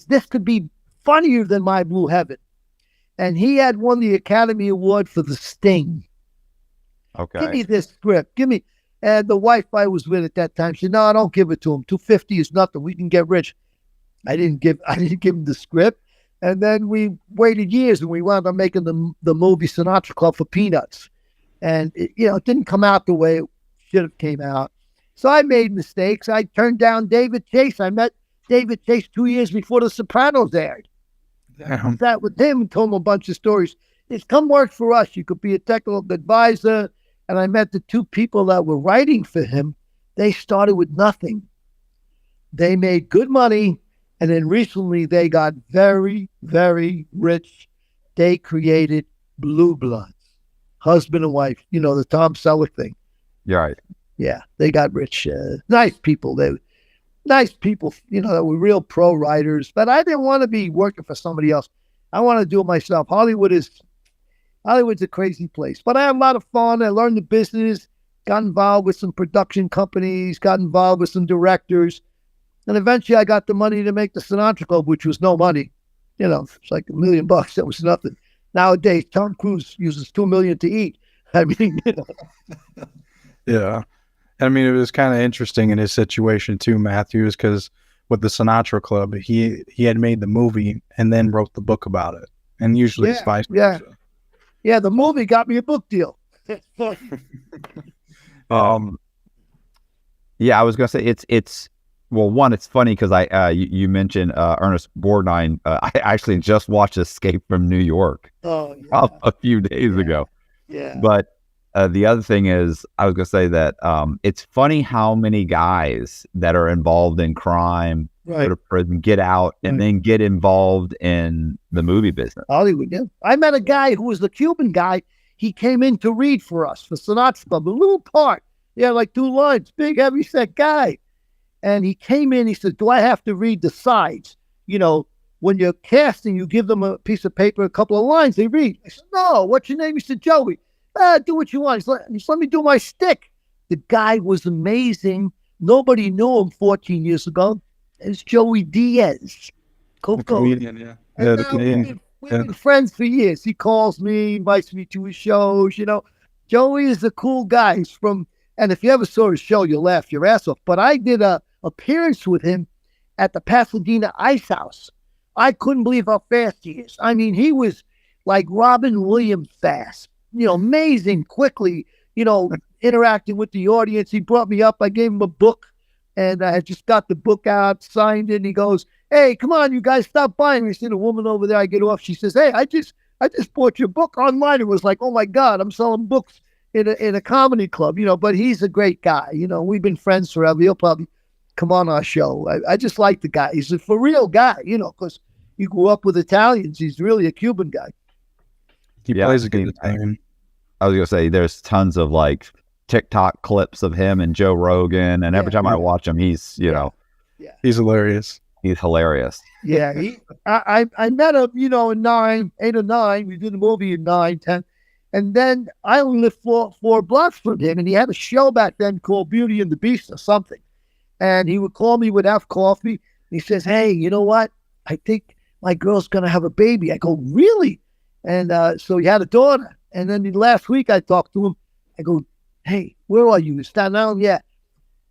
This could be funnier than My Blue Heaven." And he had won the Academy Award for The Sting. Okay. "Give me this script. Give me." And the wife I was with at that time said, "No, I don't give it to him. $250 is nothing. We can get rich." I didn't give him the script. And then we waited years, and we wound up making the movie Sinatra Club for peanuts. And it didn't come out the way it should have came out. So I made mistakes. I turned down David Chase. I met David Chase 2 years before The Sopranos aired. I sat with him and told him a bunch of stories. It's come work for us. You could be a technical advisor. And I met the two people that were writing for him. They started with nothing. They made good money. And then recently they got very, very rich. They created Blue Bloods, husband and wife, the Tom Selleck thing. You're right. Yeah, they got rich. Nice people. Nice people, that were real pro writers. But I didn't want to be working for somebody else. I want to do it myself. Hollywood's a crazy place. But I had a lot of fun. I learned the business, got involved with some production companies, got involved with some directors. And eventually I got the money to make the Sinatra Club, which was no money. It's like $1 million. That was nothing. Nowadays, Tom Cruise uses $2 million to eat. I mean, Yeah. I mean, it was kind of interesting in his situation too, Matthews, because with the Sinatra Club, he had made the movie and then wrote the book about it. And usually it's vice versa. Yeah, the movie got me a book deal. Yeah, I was gonna say it's well, one, it's funny because you mentioned Ernest Borgnine. I actually just watched Escape from New York a few days ago. Yeah. But the other thing is, I was gonna say that it's funny how many guys that are involved in crime, go to prison, get out, and then get involved in the movie business. Hollywood, yeah. I met a guy who was the Cuban guy. He came in to read for us for Sinatra Club, a little part. Yeah, like 2 lines, big, heavy set guy. And he came in, he said, "Do I have to read the sides? When you're casting, you give them a piece of paper, a couple of lines, they read." I said, "No, what's your name?" He said, "Joey." "Do what you want." He said, "Let me do my stick." The guy was amazing. Nobody knew him 14 years ago. It's Joey Diaz. Comedian, yeah. And we've been friends for years. He calls me, invites me to his shows. Joey is a cool guy. He's and if you ever saw his show, you'll laugh your ass off. But I did a appearance with him at the Pasadena Ice House. I couldn't believe how fast he is. I mean, he was like Robin Williams fast. Amazing, quickly, interacting with the audience. He brought me up. I gave him a book. And I had just got the book out, signed it. And he goes, "Hey, come on, you guys, stop buying." I see the woman over there. I get off. She says, "Hey, I just bought your book online." It was like, oh my God, I'm selling books in a comedy club, But he's a great guy. We've been friends forever. He'll probably come on our show. I just like the guy. He's a for real guy, because he grew up with Italians. He's really a Cuban guy. He plays a good Italian. I was gonna say there's tons of like TikTok clips of him and Joe Rogan, and every time I watch him, he's he's hilarious. He's hilarious. Yeah, I met him, in 8 or 9. We did a movie in 9, 10. And then I only lived four blocks from him, and he had a show back then called Beauty and the Beast or something. And he would call me, would have coffee. He says, "Hey, you know what? I think my girl's going to have a baby." I go, "Really?" And so he had a daughter. And then last week I talked to him. I go, "Hey, where are you? In Staten Island?" "Yeah."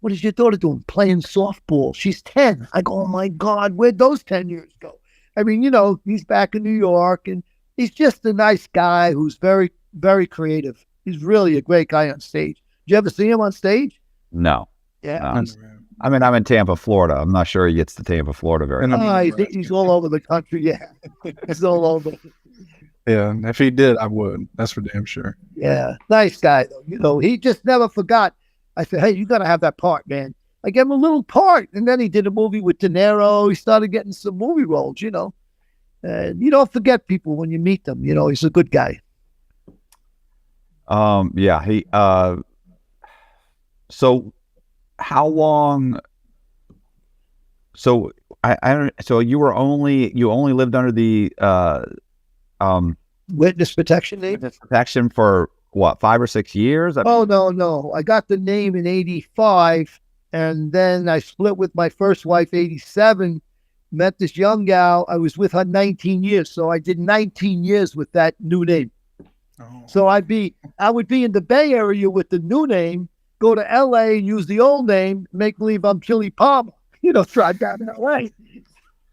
"What is your daughter doing?" "Playing softball. She's 10. I go, "Oh my God, where'd those 10 years go?" I mean, he's back in New York, and he's just a nice guy who's very, very creative. He's really a great guy on stage. Did you ever see him on stage? No. Yeah. I mean, I'm in Tampa, Florida. I'm not sure he gets to Tampa, Florida very much. He's all over the country. Yeah. He's all over. Yeah. If he did, I would. That's for damn sure. Yeah. Nice guy, though. He just never forgot. I said, "Hey, you got to have that part, man." I gave him a little part. And then he did a movie with De Niro. He started getting some movie roles, And you don't forget people when you meet them. He's a good guy. Yeah. He, so how long, so so you only lived under the, Witness protection name? witness protection for what, 5 or 6 years? Oh, no. I got the name in 85, and then I split with my first wife, 87, met this young gal. I was with her 19 years, so I did 19 years with that new name. Oh. So I would be in the Bay Area with the new name, go to L.A. and use the old name, make believe I'm Chili Palmer, drive down to L.A.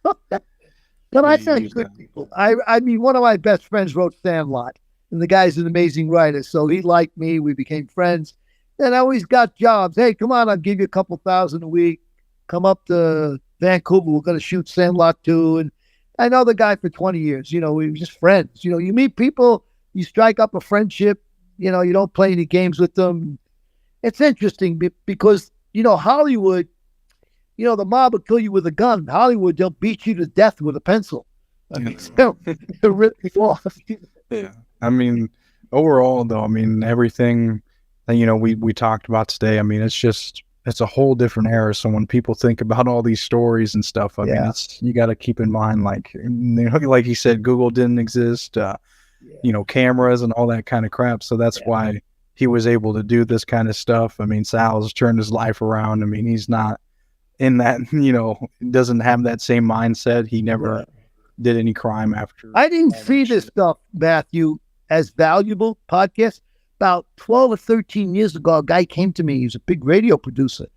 But I think good people. I mean, one of my best friends wrote Sandlot, and the guy's an amazing writer. So he liked me. We became friends. And I always got jobs. "Hey, come on, I'll give you a couple $1,000 a week. Come up to Vancouver. We're going to shoot Sandlot 2. And I know the guy for 20 years. We were just friends. You meet people, you strike up a friendship. You don't play any games with them. It's interesting because, Hollywood, the mob will kill you with a gun. Hollywood, they'll beat you to death with a pencil. I mean, they're really off. Yeah. I mean, overall, though, everything that, we talked about today, it's a whole different era. So when people think about all these stories and stuff, I mean, you got to keep in mind, like you said, Google didn't exist, cameras and all that kind of crap. So that's why he was able to do this kind of stuff. I mean, Sal's turned his life around. I mean, he's not in that, doesn't have that same mindset. He never did any crime after. I didn't see this stuff, Matthew, as valuable podcast. About 12 or 13 years ago, a guy came to me. He was a big radio producer.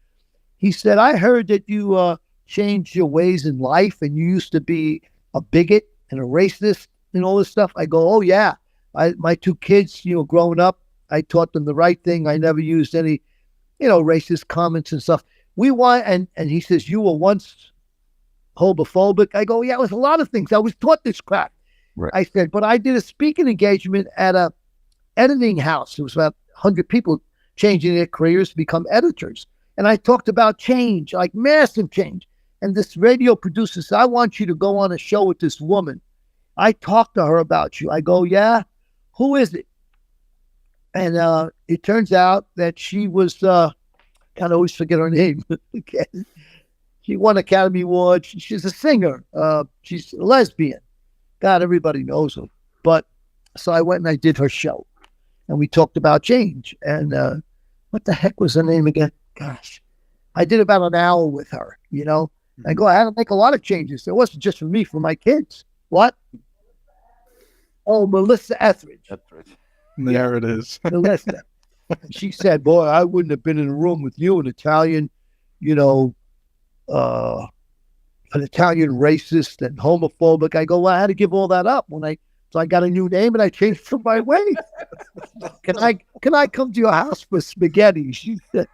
He said, "I heard that you changed your ways in life and you used to be a bigot and a racist and all this stuff." I go, "Oh, yeah. My 2 kids, growing up, I taught them the right thing. I never used any, racist comments and stuff. We want," and he says, "You were once homophobic." I go, "Yeah, it was a lot of things. I was taught this crap." Right. I said, "But I did a speaking engagement at a editing house. It was about 100 people changing their careers to become editors. And I talked about change, like massive change. And this radio producer said, "I want you to go on a show with this woman. I talked to her about you." I go, "Yeah? Who is it?" And it turns out that she was, I always forget her name. She won Academy Award. She's a singer. She's a lesbian. God, everybody knows her. But so I went and I did her show. And we talked about change. And what the heck was her name again? Gosh. I did about an hour with her, I go, I had to make a lot of changes. It wasn't just for me, for my kids. What? Oh, Melissa Etheridge. There it is. Melissa. She said, "Boy, I wouldn't have been in a room with you, an Italian, an Italian racist and homophobic." I go, "Well, I had to give all that up so I got a new name and I changed from my ways. Can I come to your house for spaghetti?" She said,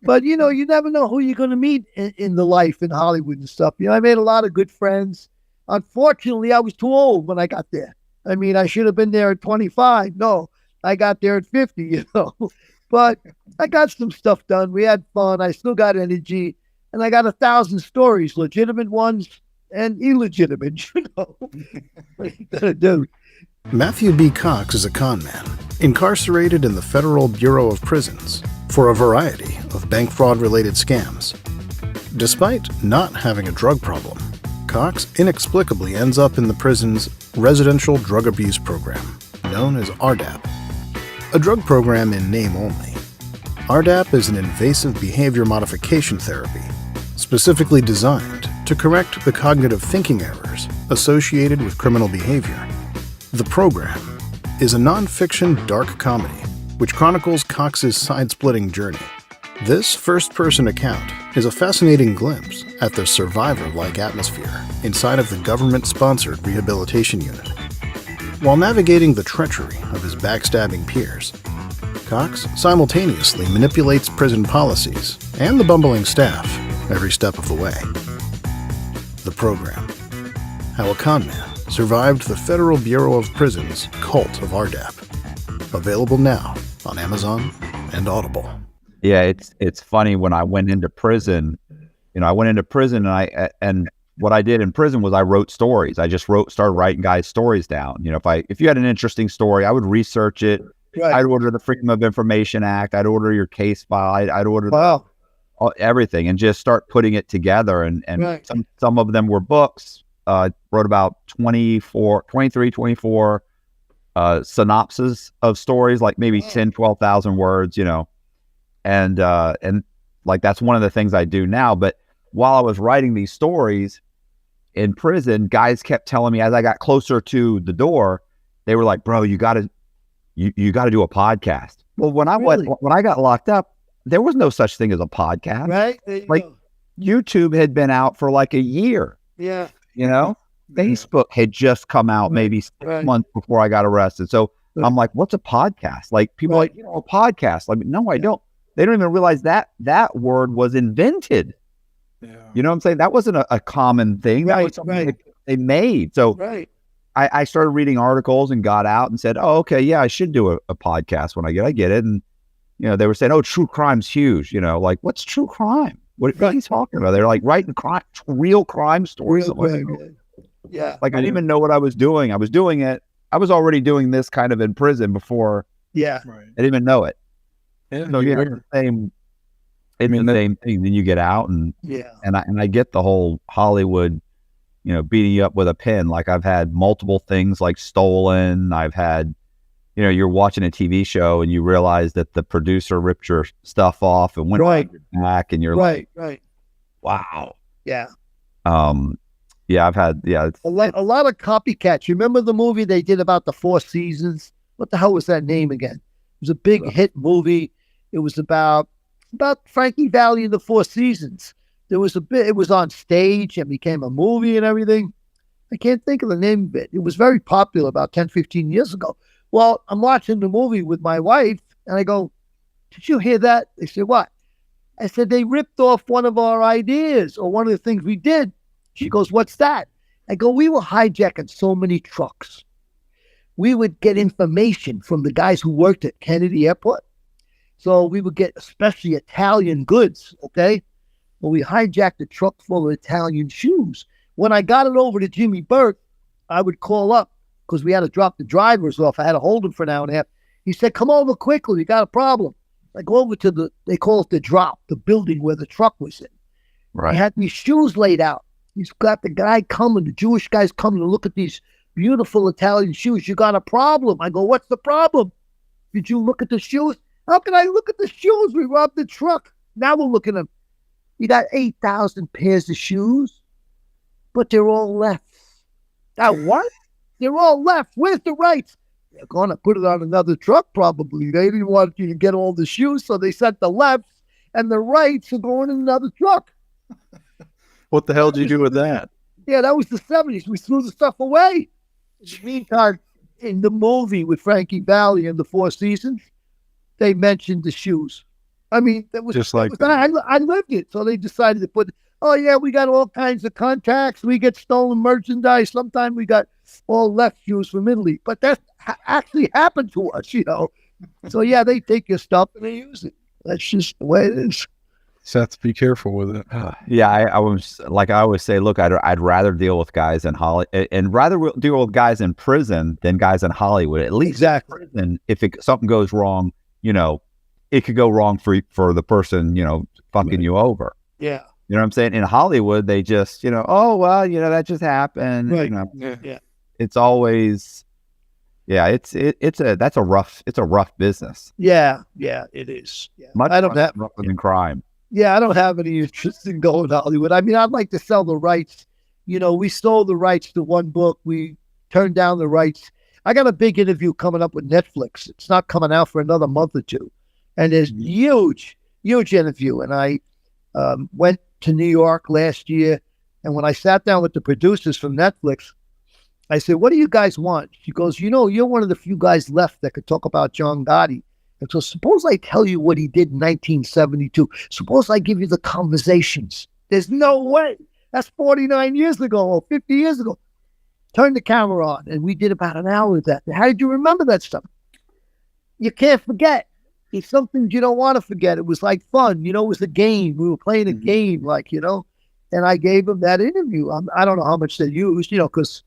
But, you never know who you're going to meet in the life in Hollywood and stuff. I made a lot of good friends. Unfortunately, I was too old when I got there. I mean, I should have been there at 25. No, I got there at 50, But I got some stuff done. We had fun. I still got energy. And I got 1,000 stories, legitimate ones and illegitimate, What are you going to do? Matthew B. Cox is a con man, incarcerated in the Federal Bureau of Prisons for a variety of bank fraud-related scams. Despite not having a drug problem, Cox inexplicably ends up in the prison's residential drug abuse program, known as RDAP, a drug program in name only. RDAP is an invasive behavior modification therapy specifically designed to correct the cognitive thinking errors associated with criminal behavior. The program is a non-fiction dark comedy which chronicles Cox's side-splitting journey. This first-person account is a fascinating glimpse at the survivor-like atmosphere inside of the government-sponsored rehabilitation unit. While navigating the treachery of his backstabbing peers, Cox simultaneously manipulates prison policies and the bumbling staff every step of the way. The program: How a Con Man Survived the Federal Bureau of Prisons' Cult of RDAP. Available now on Amazon and Audible. Yeah, it's funny. When I went into prison, I went into prison and what I did in prison was I wrote stories. I just started writing guys' stories down. If you had an interesting story, I would research it. Right. I'd order the Freedom of Information Act. I'd order your case file. I'd order everything and just start putting it together. And right. some of them were books. Wrote about 23, 24 synopses of stories, like maybe 10, 12,000 words, and like that's one of the things I do now. But while I was writing these stories in prison, guys kept telling me as I got closer to the door, they were like, "Bro, you gotta do a podcast." Well, when I got locked up, there was no such thing as a podcast. Right? Like YouTube had been out for like a year. Yeah. Facebook had just come out maybe 6 months before I got arrested. So I'm like, what's a podcast? Like people are like, a podcast. Like, no, I don't. They don't even realize that word was invented. Yeah. You know what I'm saying? That wasn't a common thing. That was something that they made. So I started reading articles and got out and said, oh, okay, yeah, I should do a podcast when I get it. And, they were saying, oh, true crime's huge. Like, what's true crime? What are you talking about? They're like writing real crime stories. Yeah. Like I didn't even know what I was doing. I was doing it. I was already doing this kind of in prison before. Yeah. I didn't even know it. Yeah. So it's the same. It's the same thing. Then you get out and I get the whole Hollywood, beating you up with a pen. Like I've had multiple things like stolen. I've had, you're watching a TV show and you realize that the producer ripped your stuff off and went back and you're like, wow. Yeah. Yeah, I've had, a lot of copycats. You remember the movie they did about the Four Seasons? What the hell was that name again? It was a big hit movie. It was about Frankie Valli and the Four Seasons. It was on stage and became a movie and everything. I can't think of the name of it. It was very popular about 10, 15 years ago. Well, I'm watching the movie with my wife and I go, did you hear that? They said, what? I said, they ripped off one of our ideas or one of the things we did. She goes, what's that? I go, we were hijacking so many trucks. We would get information from the guys who worked at Kennedy Airport. So we would get especially Italian goods, okay? Well, we hijacked a truck full of Italian shoes. When I got it over to Jimmy Burke, I would call up because we had to drop the drivers off. I had to hold them for an hour and a half. He said, come over quickly. We got a problem. I go over to they call it the drop, the building where the truck was in. Right. He had these shoes laid out. He's got the guy coming, the Jewish guy's coming to look at these beautiful Italian shoes. You got a problem. I go, what's the problem? Did you look at the shoes? How can I look at the shoes? We robbed the truck. Now we're looking at them. You got 8,000 pairs of shoes, but they're all left. That what? They're all left. Where's the rights? They're going to put it on another truck probably. They didn't want you to get all the shoes, so they sent the lefts, and the rights are going in another truck. What the hell did you do with that? Yeah, that was the 70s. We threw the stuff away. In the meantime, in the movie with Frankie Valli and the Four Seasons, they mentioned the shoes. I mean, that was Just like I lived it. So they decided to put, oh yeah, we got all kinds of contacts. We get stolen merchandise. Sometimes we got all left Jews from Italy. But that actually happened to us, So yeah, they take your stuff and they use it. That's just the way it is. Seth, be careful with it. Yeah, I was like I always say, look, I'd rather deal with guys in and rather deal with guys in prison than guys in Hollywood. At least Exactly. in prison, if something goes wrong, it could go wrong for the person, fucking you over. Yeah. You know what I'm saying? In Hollywood, they just, oh well, that just happened. Right. Yeah. It's always, that's a rough business. Yeah, it is. Yeah. Much I don't have rougher than crime. Yeah, I don't have any interest in going to Hollywood. I mean, I'd like to sell the rights. We sold the rights to one book. We turned down the rights. I got a big interview coming up with Netflix. It's not coming out for another month or two. And there's huge interview. And I went to New York last year. And when I sat down with the producers from Netflix, I said, what do you guys want? She goes, you're one of the few guys left that could talk about John Gotti. And so suppose I tell you what he did in 1972. Suppose I give you the conversations. There's no way. That's 49 years ago or 50 years ago. Turn the camera on. And we did about an hour of that. How did you remember that stuff? You can't forget. It's something you don't want to forget. It was like fun. It was a game. We were playing a game, and I gave them that interview. I don't know how much they used, because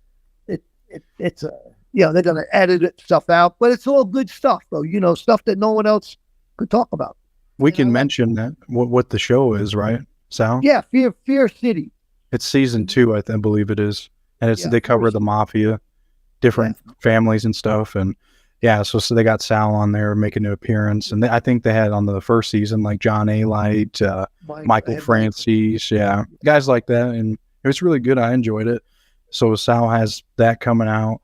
it's a... they're going to edit stuff out, but it's all good stuff, though. Stuff that no one else could talk about. We can mention that what the show is, right, Sal? Yeah, Fear City. It's season 2, I believe it is, and they cover the Mafia, different families and stuff, and so they got Sal on there making an appearance, and I think they had on the first season like John A. Light, Michael Franzese, guys like that, and it was really good. I enjoyed it. So Sal has that coming out.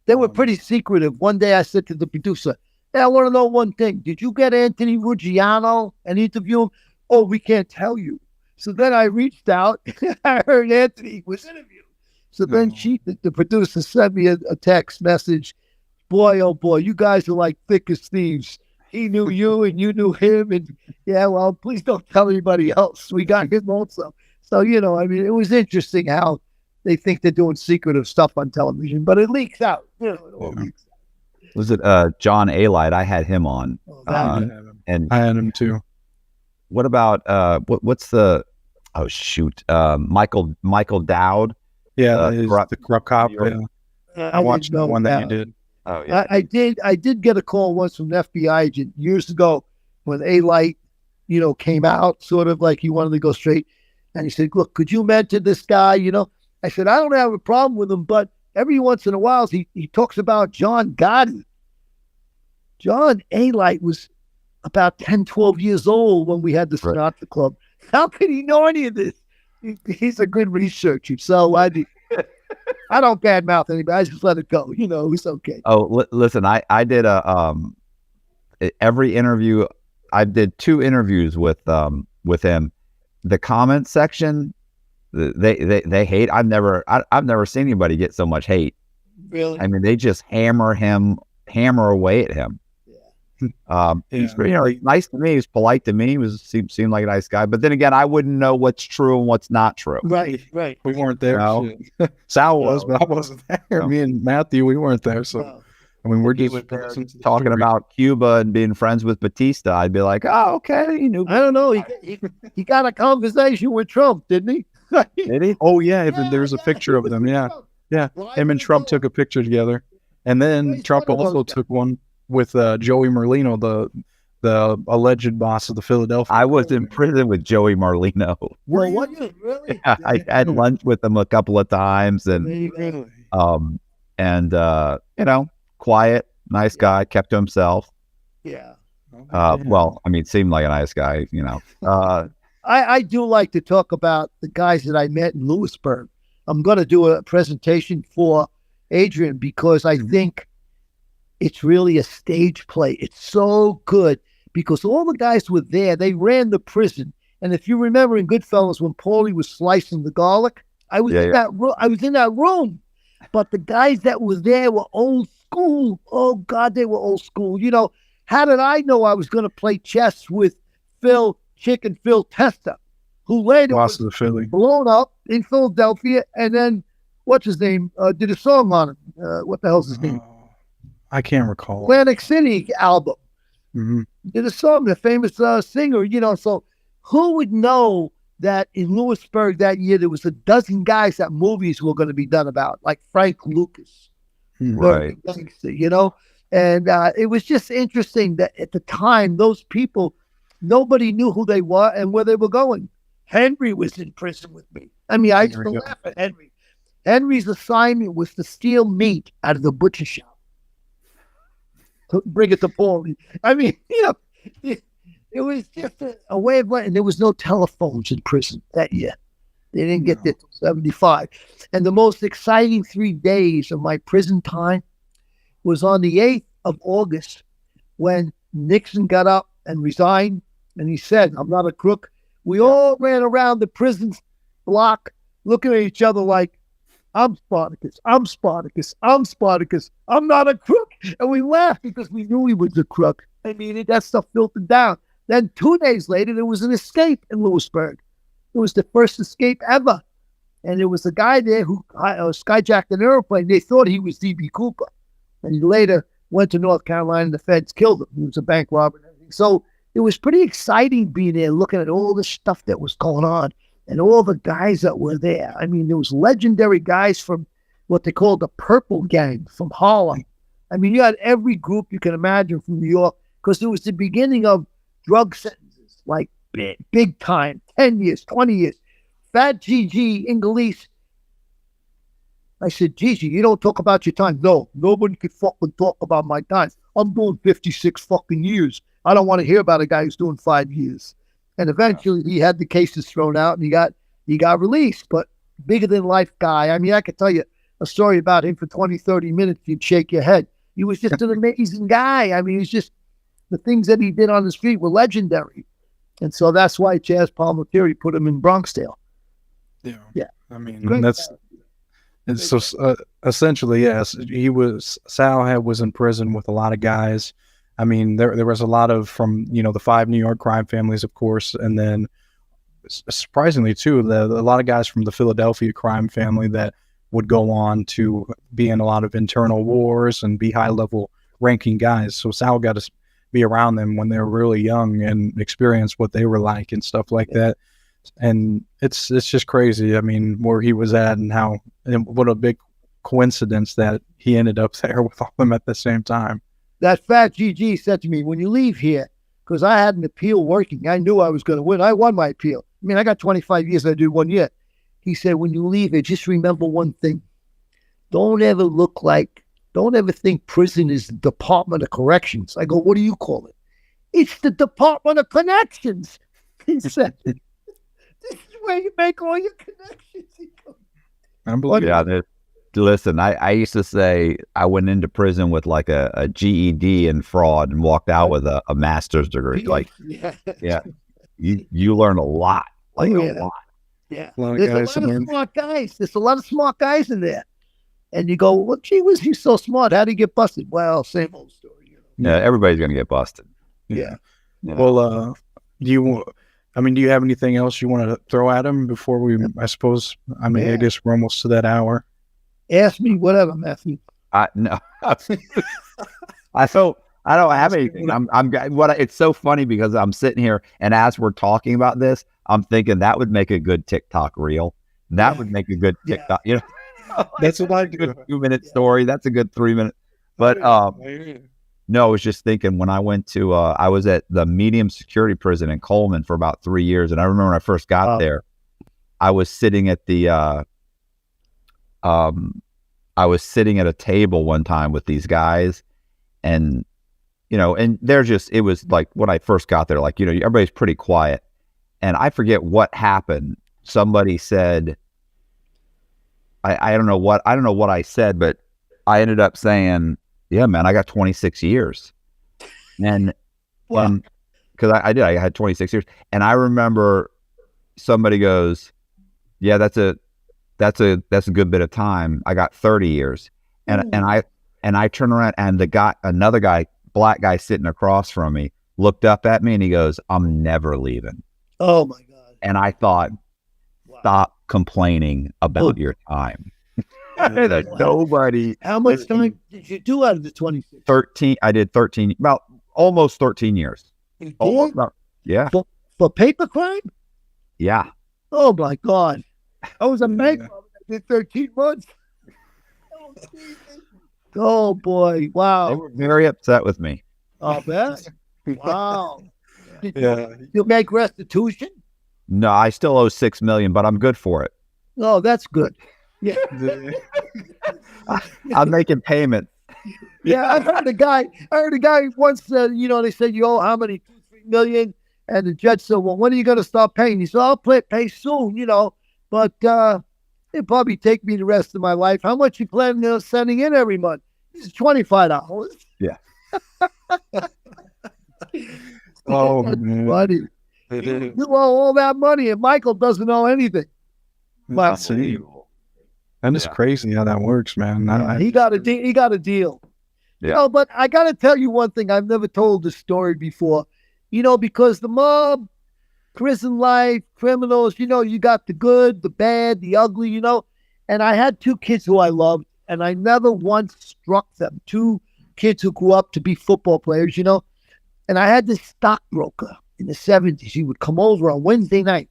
They were pretty secretive. One day I said to the producer, hey, I want to know one thing. Did you get Anthony Ruggiano and interview him? Oh, we can't tell you. So then I reached out. I heard Anthony was interviewed. So then the producer sent me a text message. Boy, oh boy, you guys are like thick as thieves. He knew you and you knew him. And well, please don't tell anybody else. We got him also. So, it was interesting how they think they're doing secretive stuff on television, but it leaks out. It all leaks out. Was it John A. Light? I had him on, and I had him too. What about what's the? Oh shoot, Michael Dowd. Yeah, the corrupt cop. I watched the one that you did. Oh yeah, I did get a call once from an FBI agent years ago when A. Light, came out, sort of like he wanted to go straight, and he said, "Look, could you mentor this guy?" I said, I don't have a problem with him, but every once in a while, he talks about John Gotti. John A. Light was about 10, 12 years old when we had the Sinatra Club. How could he know any of this? He's a good researcher. So I don't badmouth anybody. I just let it go. It's okay. Oh, listen, I did every interview. I did 2 interviews with him. The comment section, they hate. I've never seen anybody get so much hate. Really? I mean, they just hammer away at him. He's he's nice to me. He's polite to me. He seemed like a nice guy. But then again, I wouldn't know what's true and what's not true. Right. We weren't there. Sal was, but I wasn't there. Me and Matthew, we weren't there. So I mean, we're just talking about Cuba and being friends with Batista. I'd be like, oh, okay. He knew. I don't know. He got a conversation with Trump, didn't he? Did he? Oh yeah, there's a picture of them. Yeah. Him and Trump took a picture together, and then Trump also took one with Joey Merlino, the alleged boss of the Philadelphia. I was in prison with Joey Merlino. Well, what? Really? Yeah, I had lunch with him a couple of times, and quiet, nice guy, kept to himself. Yeah. Well, I mean, seemed like a nice guy, I do like to talk about the guys that I met in Lewisburg. I'm going to do a presentation for Adrian because I think it's really a stage play. It's so good because all the guys were there. They ran the prison. And if you remember in Goodfellas, when Paulie was slicing the garlic, I was in that room. But the guys that were there were old school. Oh God, they were old school. How did I know I was going to play chess with Chicken Phil Testa, who later Lost was to the Philly. blown up in Philadelphia, and then what's his name did a song on him. What the hell's his name? I can't recall. Atlantic City album. Mhm. Did a song, the famous singer, So who would know that in Lewisburg that year there was a dozen guys that movies were going to be done about, like Frank Lucas, Right. gangster, And it was just interesting that at the time, those people, nobody knew who they were and where they were going. Henry was in prison with me. I mean, I used to laugh at Henry. Henry's assignment was to steal meat out of the butcher shop, to bring it to Paulie. I mean, it was just a way of life. And there was no telephones in prison that year. They didn't get there till 75. And the most exciting 3 days of my prison time was on the 8th of August when Nixon got up and resigned. And he said, I'm not a crook. We all ran around the prison block looking at each other like, I'm Spartacus, I'm Spartacus, I'm Spartacus, I'm not a crook. And we laughed because we knew he was a crook. I mean, that stuff filtered down. Then 2 days later, there was an escape in Lewisburg. It was the first escape ever. And there was a guy there who skyjacked an airplane. They thought he was D.B. Cooper. And he later went to North Carolina and the feds killed him. He was a bank robber and everything. So it was pretty exciting being there, looking at all the stuff that was going on and all the guys that were there. I mean, there was legendary guys from what they called the Purple Gang from Harlem. I mean, you had every group you can imagine from New York because it was the beginning of drug sentences, like big time, 10 years, 20 years. Fat Gigi Inglis. I said, Gigi, you don't talk about your time. No, nobody could fucking talk about my time. I'm doing 56 fucking years. I don't want to hear about a guy who's doing 5 years. And eventually he had the cases thrown out and he got released. But bigger than life guy. I mean, I could tell you a story about him for 20, 30 minutes. You'd shake your head. He was just an amazing guy. I mean, he's just, the things that he did on the street were legendary. And so that's why Chaz Palminteri put him in Bronxdale. Yeah. I mean, Great that's, and so essentially, yes, Sal was in prison with a lot of guys. I mean, there was a lot of from, the 5 New York crime families, of course. And then surprisingly too, a lot of guys from the Philadelphia crime family that would go on to be in a lot of internal wars and be high level ranking guys. So Sal got to be around them when they were really young and experience what they were like and stuff like that. And it's just crazy. I mean, where he was at and what a big coincidence that he ended up there with all of them at the same time. That Fat GG said to me, when you leave here, because I had an appeal working, I knew I was going to win. I won my appeal. I mean, I got 25 years. I did 1 year. He said, when you leave here, just remember one thing. Don't ever think prison is the Department of Corrections. I go, what do you call it? It's the Department of Connections. He said, this is where you make all your connections. Unbelievable. Yeah, listen, I used to say I went into prison with like a GED in fraud and walked out with a master's degree. Like, yeah, you learn a lot. Like a lot. Yeah, There's a lot of smart guys. There's a lot of smart guys in there. And you go, well, gee, was he so smart? How'd he get busted? Well, same old story. Yeah, everybody's going to get busted. Yeah. Well, do you have anything else you want to throw at him before we, I suppose, I guess we're almost to that hour. Ask me whatever, Matthew. No. I don't have anything. It's so funny because I'm sitting here and as we're talking about this, I'm thinking that would make a good TikTok reel. That would make a good TikTok, That's what I do. Good 2-minute story. That's a good 3-minute. But no, I was just thinking when I went to I was at the medium security prison in Coleman for about 3 years, and I remember when I first got there, I was sitting at the I was sitting at a table one time with these guys, and and they're just, it was like when I first got there, like everybody's pretty quiet, and I forget what happened. Somebody said, I don't know what I said, but I ended up saying, yeah, man, I got 26 years. And because I had 26 years. And I remember somebody goes, yeah, that's a good bit of time. I got 30 years. And I turn around and another guy, black guy sitting across from me, looked up at me and he goes, "I'm never leaving." Oh my God. And I thought, stop complaining about your time. Nobody. How much time did you do out of the 26? 13. I did 13, about almost 13 years. You Almost, did? yeah. For paper crime? Yeah. Oh my God. I was a bank robber. I did 13 months. Oh boy. They Wow. were very upset with me. Oh, bet. Wow. Yeah. You make restitution? No, I still owe $6 million, but I'm good for it. Oh, that's good. Yeah. I'm making payments. Yeah, I heard a guy once said, they said, you owe how many? 2-3 million? And the judge said, well, when are you going to start paying? He said, I'll pay soon, but it'll probably take me the rest of my life. How much you planning on sending in every month? He said, $25. Yeah. Oh, That's man. funny. You owe all that money, and Michael doesn't owe anything. Wow. And it's Yeah. crazy how that works, man. He got a deal. He got a deal. Yeah. But I got to tell you one thing. I've never told this story before. Because the mob, prison life, criminals, you got the good, the bad, the ugly, And I had 2 kids who I loved, and I never once struck them. 2 kids who grew up to be football players, And I had this stockbroker in the 70s. He would come over on Wednesday night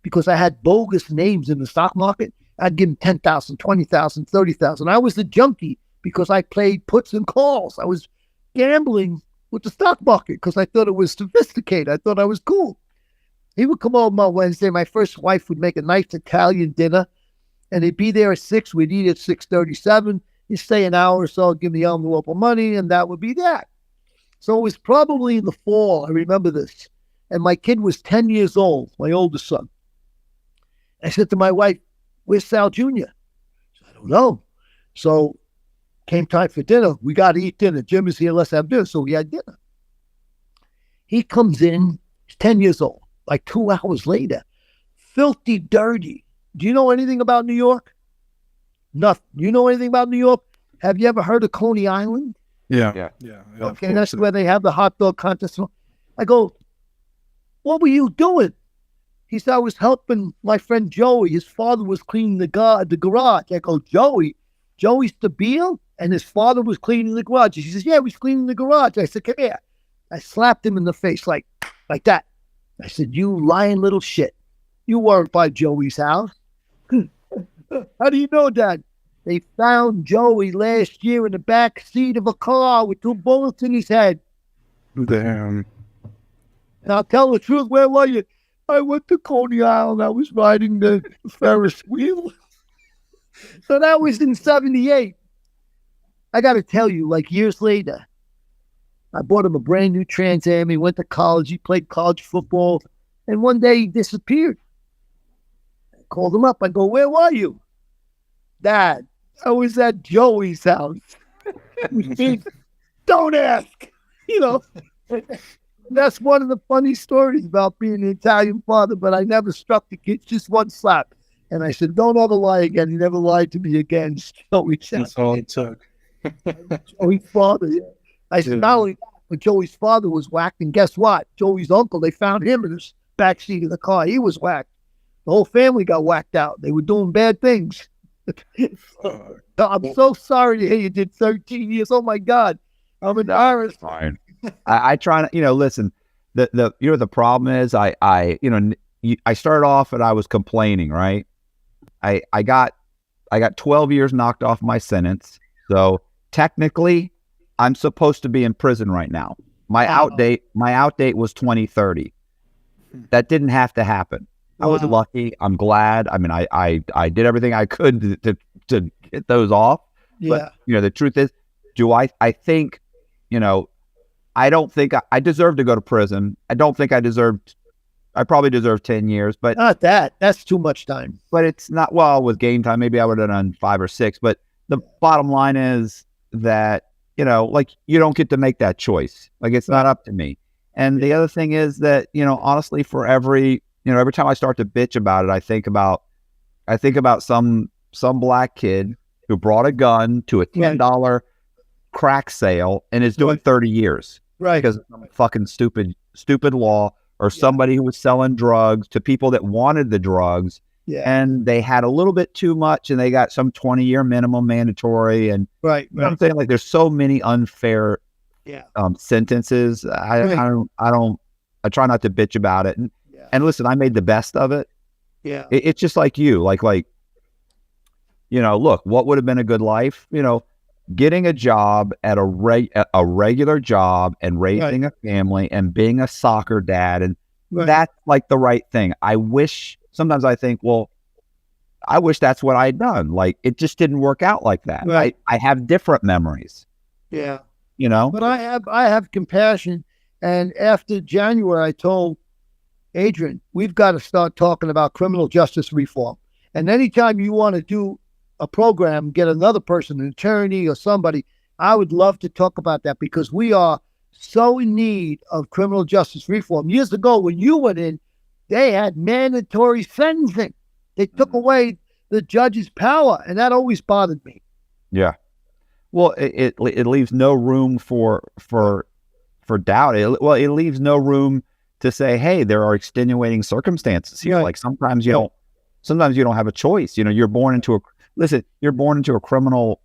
because I had bogus names in the stock market. I'd give him 10,000, 20,000, 30,000. I was the junkie because I played puts and calls. I was gambling with the stock market because I thought it was sophisticated. I thought I was cool. He would come over on Wednesday. My first wife would make a nice Italian dinner, and he'd be there at 6. We'd eat at 6:37. He'd stay an hour or so, give me the envelope of money, and that would be that. So it was probably in the fall. I remember this. And my kid was 10 years old, my oldest son. I said to my wife, where's Sal Jr.? She said, I don't know. So came time for dinner. We got to eat dinner. Jim is here. Let's have dinner. So we had dinner. He comes in. He's 10 years old. Like 2 hours later. Filthy, dirty. Do you know anything about New York? Nothing. You know anything about New York? Have you ever heard of Coney Island? Yeah. Okay, that's where they have the hot dog contest. I go, what were you doing? He said, I was helping my friend Joey. His father was cleaning the garage. I go, Joey's the Beal? And his father was cleaning the garage. He says, yeah, he was cleaning the garage. I said, come here. I slapped him in the face like that. I said, you lying little shit. You weren't by Joey's house. How do you know, Dad? They found Joey last year in the back seat of a car with 2 bullets in his head. Damn. Now tell the truth, where were you? I went to Coney Island. I was riding the Ferris wheel. So that was in 78. I got to tell you, like years later, I bought him a brand new Trans Am. He went to college. He played college football. And one day he disappeared. I called him up. I go, where were you? Dad, I was at Joey's house. Don't ask. That's one of the funny stories about being an Italian father, but I never struck the kids, just one slap. And I said, don't ever lie again. He never lied to me again. That's all it took. Joey's father. Yeah. I said, not only that, but Joey's father was whacked. And guess what? Joey's uncle, they found him in the backseat of the car. He was whacked. The whole family got whacked out. They were doing bad things. I'm so sorry to hear you did 13 years. Oh my God. I'm embarrassed. Fine. I try to, listen, the problem is I started off and I was complaining, right? I got 12 years knocked off my sentence. So technically I'm supposed to be in prison right now. My out date was 2030. That didn't have to happen. I was lucky. I'm glad. I mean, I did everything I could to get those off. Yeah. But, the truth is, I think, I don't think I deserve to go to prison. I don't think I probably deserve 10 years, but not that. That's too much time. But it's not, with game time, maybe I would have done 5 or 6. But the bottom line is that, like you don't get to make that choice. Like it's not up to me. And the other thing is that, honestly, for every time I start to bitch about it, I think about some black kid who brought a gun to a $10 crack sale and is doing 30 years. Right. because of some fucking stupid law, or somebody who was selling drugs to people that wanted the drugs, and they had a little bit too much, and they got some 20-year minimum mandatory, and Right. you know what I'm saying? Like, there's so many unfair sentences. I try not to bitch about it, and listen, I made the best of it. Yeah. It's just like you, like, you know, look, what would have been a good life? You know, getting a job at a regular job and raising a family and being a soccer dad, and that's like the right thing. Sometimes I think, well, I wish that's what I'd done. Like, it just didn't work out like that. Right. I have different memories. Yeah. You know? But I have compassion. And after January, I told Adrian, we've got to start talking about criminal justice reform. And anytime you want to do a program, get another person, an attorney or somebody, I would love to talk about that, because we are so in need of criminal justice reform. Years ago, when you went in, they had mandatory sentencing. They took away the judge's power, and that always bothered me. Yeah. Well, it leaves no room for doubt. It leaves no room to say, hey, there are extenuating circumstances here. Like, sometimes you don't have a choice. You know, you're born into a criminal,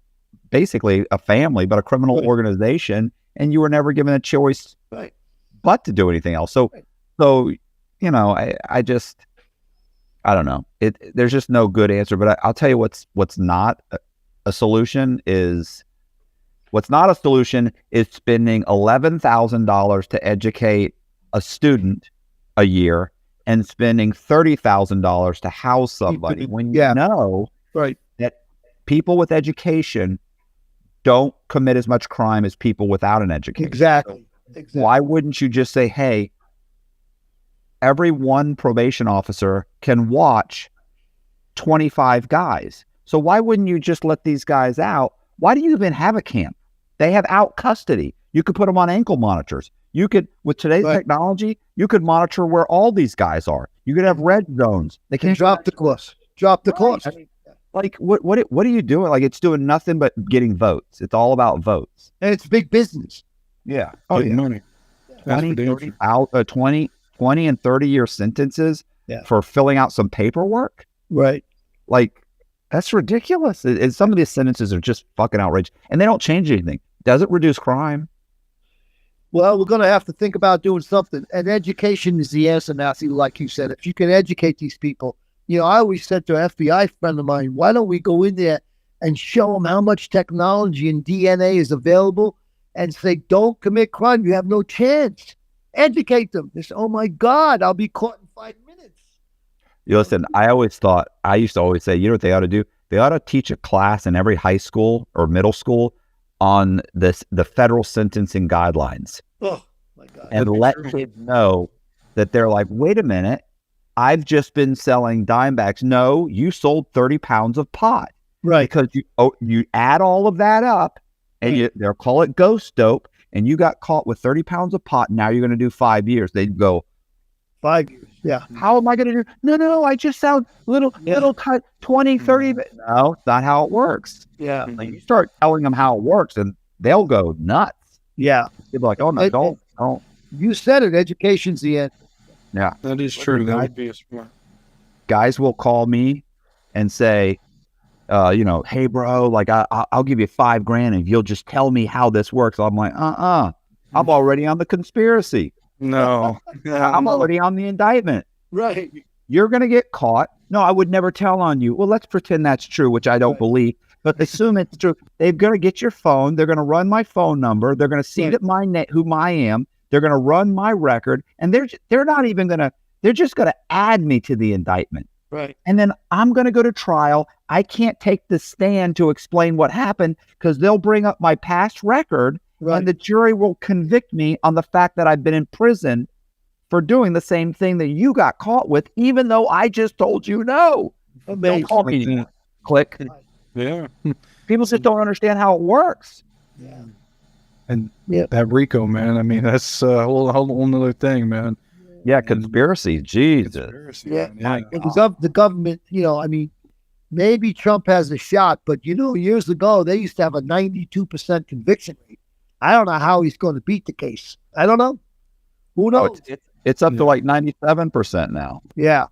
basically a family, but a criminal organization, and you were never given a choice but to do anything else. So, you know, I don't know. There's just no good answer. But I'll tell you what's not a solution is spending $11,000 to educate a student a year and spending $30,000 to house somebody when you know that people with education don't commit as much crime as people without an education. Exactly. Why wouldn't you just say, hey, every one probation officer can watch 25 guys. So why wouldn't you just let these guys out? Why do you even have a camp? They have out custody. You could put them on ankle monitors. You could, with today's technology, you could monitor where all these guys are. You could have red zones. They can drop the course. I mean, like, what are you doing? Like, it's doing nothing but getting votes. It's all about votes. And it's big business. Yeah. Money. 20 and 30-year sentences for filling out some paperwork. Right. Like, that's ridiculous. And some of these sentences are just fucking outrageous. And they don't change anything. Does it reduce crime? Well, we're going to have to think about doing something. And education is the answer, Matthew, like you said. If you can educate these people. You know, I always said to an FBI friend of mine, why don't we go in there and show them how much technology and DNA is available and say, don't commit crime. You have no chance. Educate them. They say, oh my God, I'll be caught in 5 minutes. You listen, I used to always say, you know what they ought to do? They ought to teach a class in every high school or middle school on the federal sentencing guidelines. Oh my God. And let kids know that they're like, wait a minute, I've just been selling dime bags. No, you sold 30 pounds of pot. Right. Because you add all of that up, and they'll call it ghost dope, and you got caught with 30 pounds of pot. Now you're going to do 5 years. They'd go, 5 years. Yeah. How am I going to do? No, I just sound little 20, 30. No, it's not how it works. Yeah. Like, you start telling them how it works, and they'll go nuts. Yeah. They'll be like, oh no, don't. You said it. Education's the end. Yeah. That is true. That would be a smart. Guys will call me and say, you know, hey bro, like I'll give you $5,000 if you'll just tell me how this works. I'm like, I'm already on the conspiracy. No. I'm already on the indictment. Right. You're going to get caught. No, I would never tell on you. Well, let's pretend that's true, which I don't believe, but assume it's true. They're going to get your phone. They're going to run my phone number. They're going to see that who I am. They're going to run my record, and they're not even going to, they're just going to add me to the indictment. Right. And then I'm going to go to trial. I can't take the stand to explain what happened because they'll bring up my past record, and the jury will convict me on the fact that I've been in prison for doing the same thing that you got caught with, even though I just told you no. Don't call me anymore. Click. Yeah. People just don't understand how it works. Yeah. And that RICO, man, I mean, that's a whole nother thing, man. Yeah, conspiracy. Jesus. Conspiracy, Yeah. man. The government, you know, I mean, maybe Trump has a shot, but, you know, years ago, they used to have a 92% conviction rate. I don't know how he's going to beat the case. I don't know. Who Oh, knows? it's up to like 97% now. Yeah.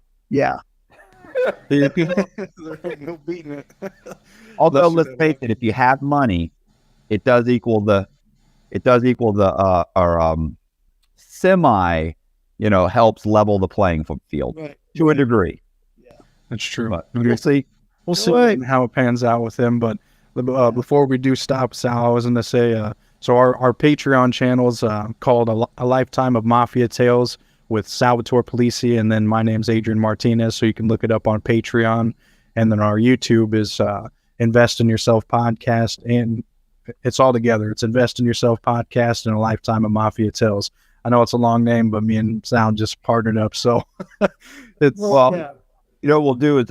There ain't no beating it. Although, Unless let's face it, if you have money, it does equal the semi, helps level the playing field Right. to a degree. That's true. But we'll see. We'll see Right. how it pans out with him. But before we do stop, Sal, I was going to say, so our Patreon channel is called A Lifetime of Mafia Tales with Salvatore Polisi, and then my name's Adrian Martinez, so you can look it up on Patreon. And then our YouTube is Invest in Yourself Podcast, and it's all together. It's Invest in Yourself Podcast and A Lifetime of Mafia Tales. I know it's a long name, but me and Sal just partnered up, so it's Yeah. What we'll do is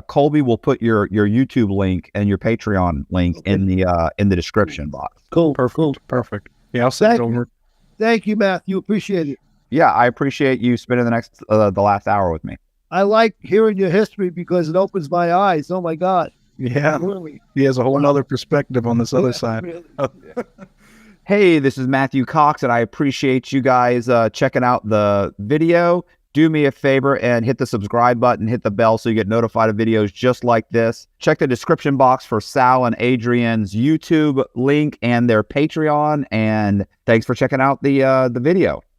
Colby will put your YouTube link and your Patreon link in the description box. Cool. perfect. Yeah, I'll send it Thank you. over. Thank you, Matthew. Appreciate it. Yeah, I appreciate you spending the last hour with me. I like hearing your history because it opens my eyes. Oh my God. Yeah, Really. he has a whole nother perspective on this other side. Really. Hey, this is Matthew Cox, and I appreciate you guys checking out the video. Do me a favor and hit the subscribe button, hit the bell so you get notified of videos just like this. Check the description box for Sal and Adrian's YouTube link and their Patreon. And thanks for checking out the video.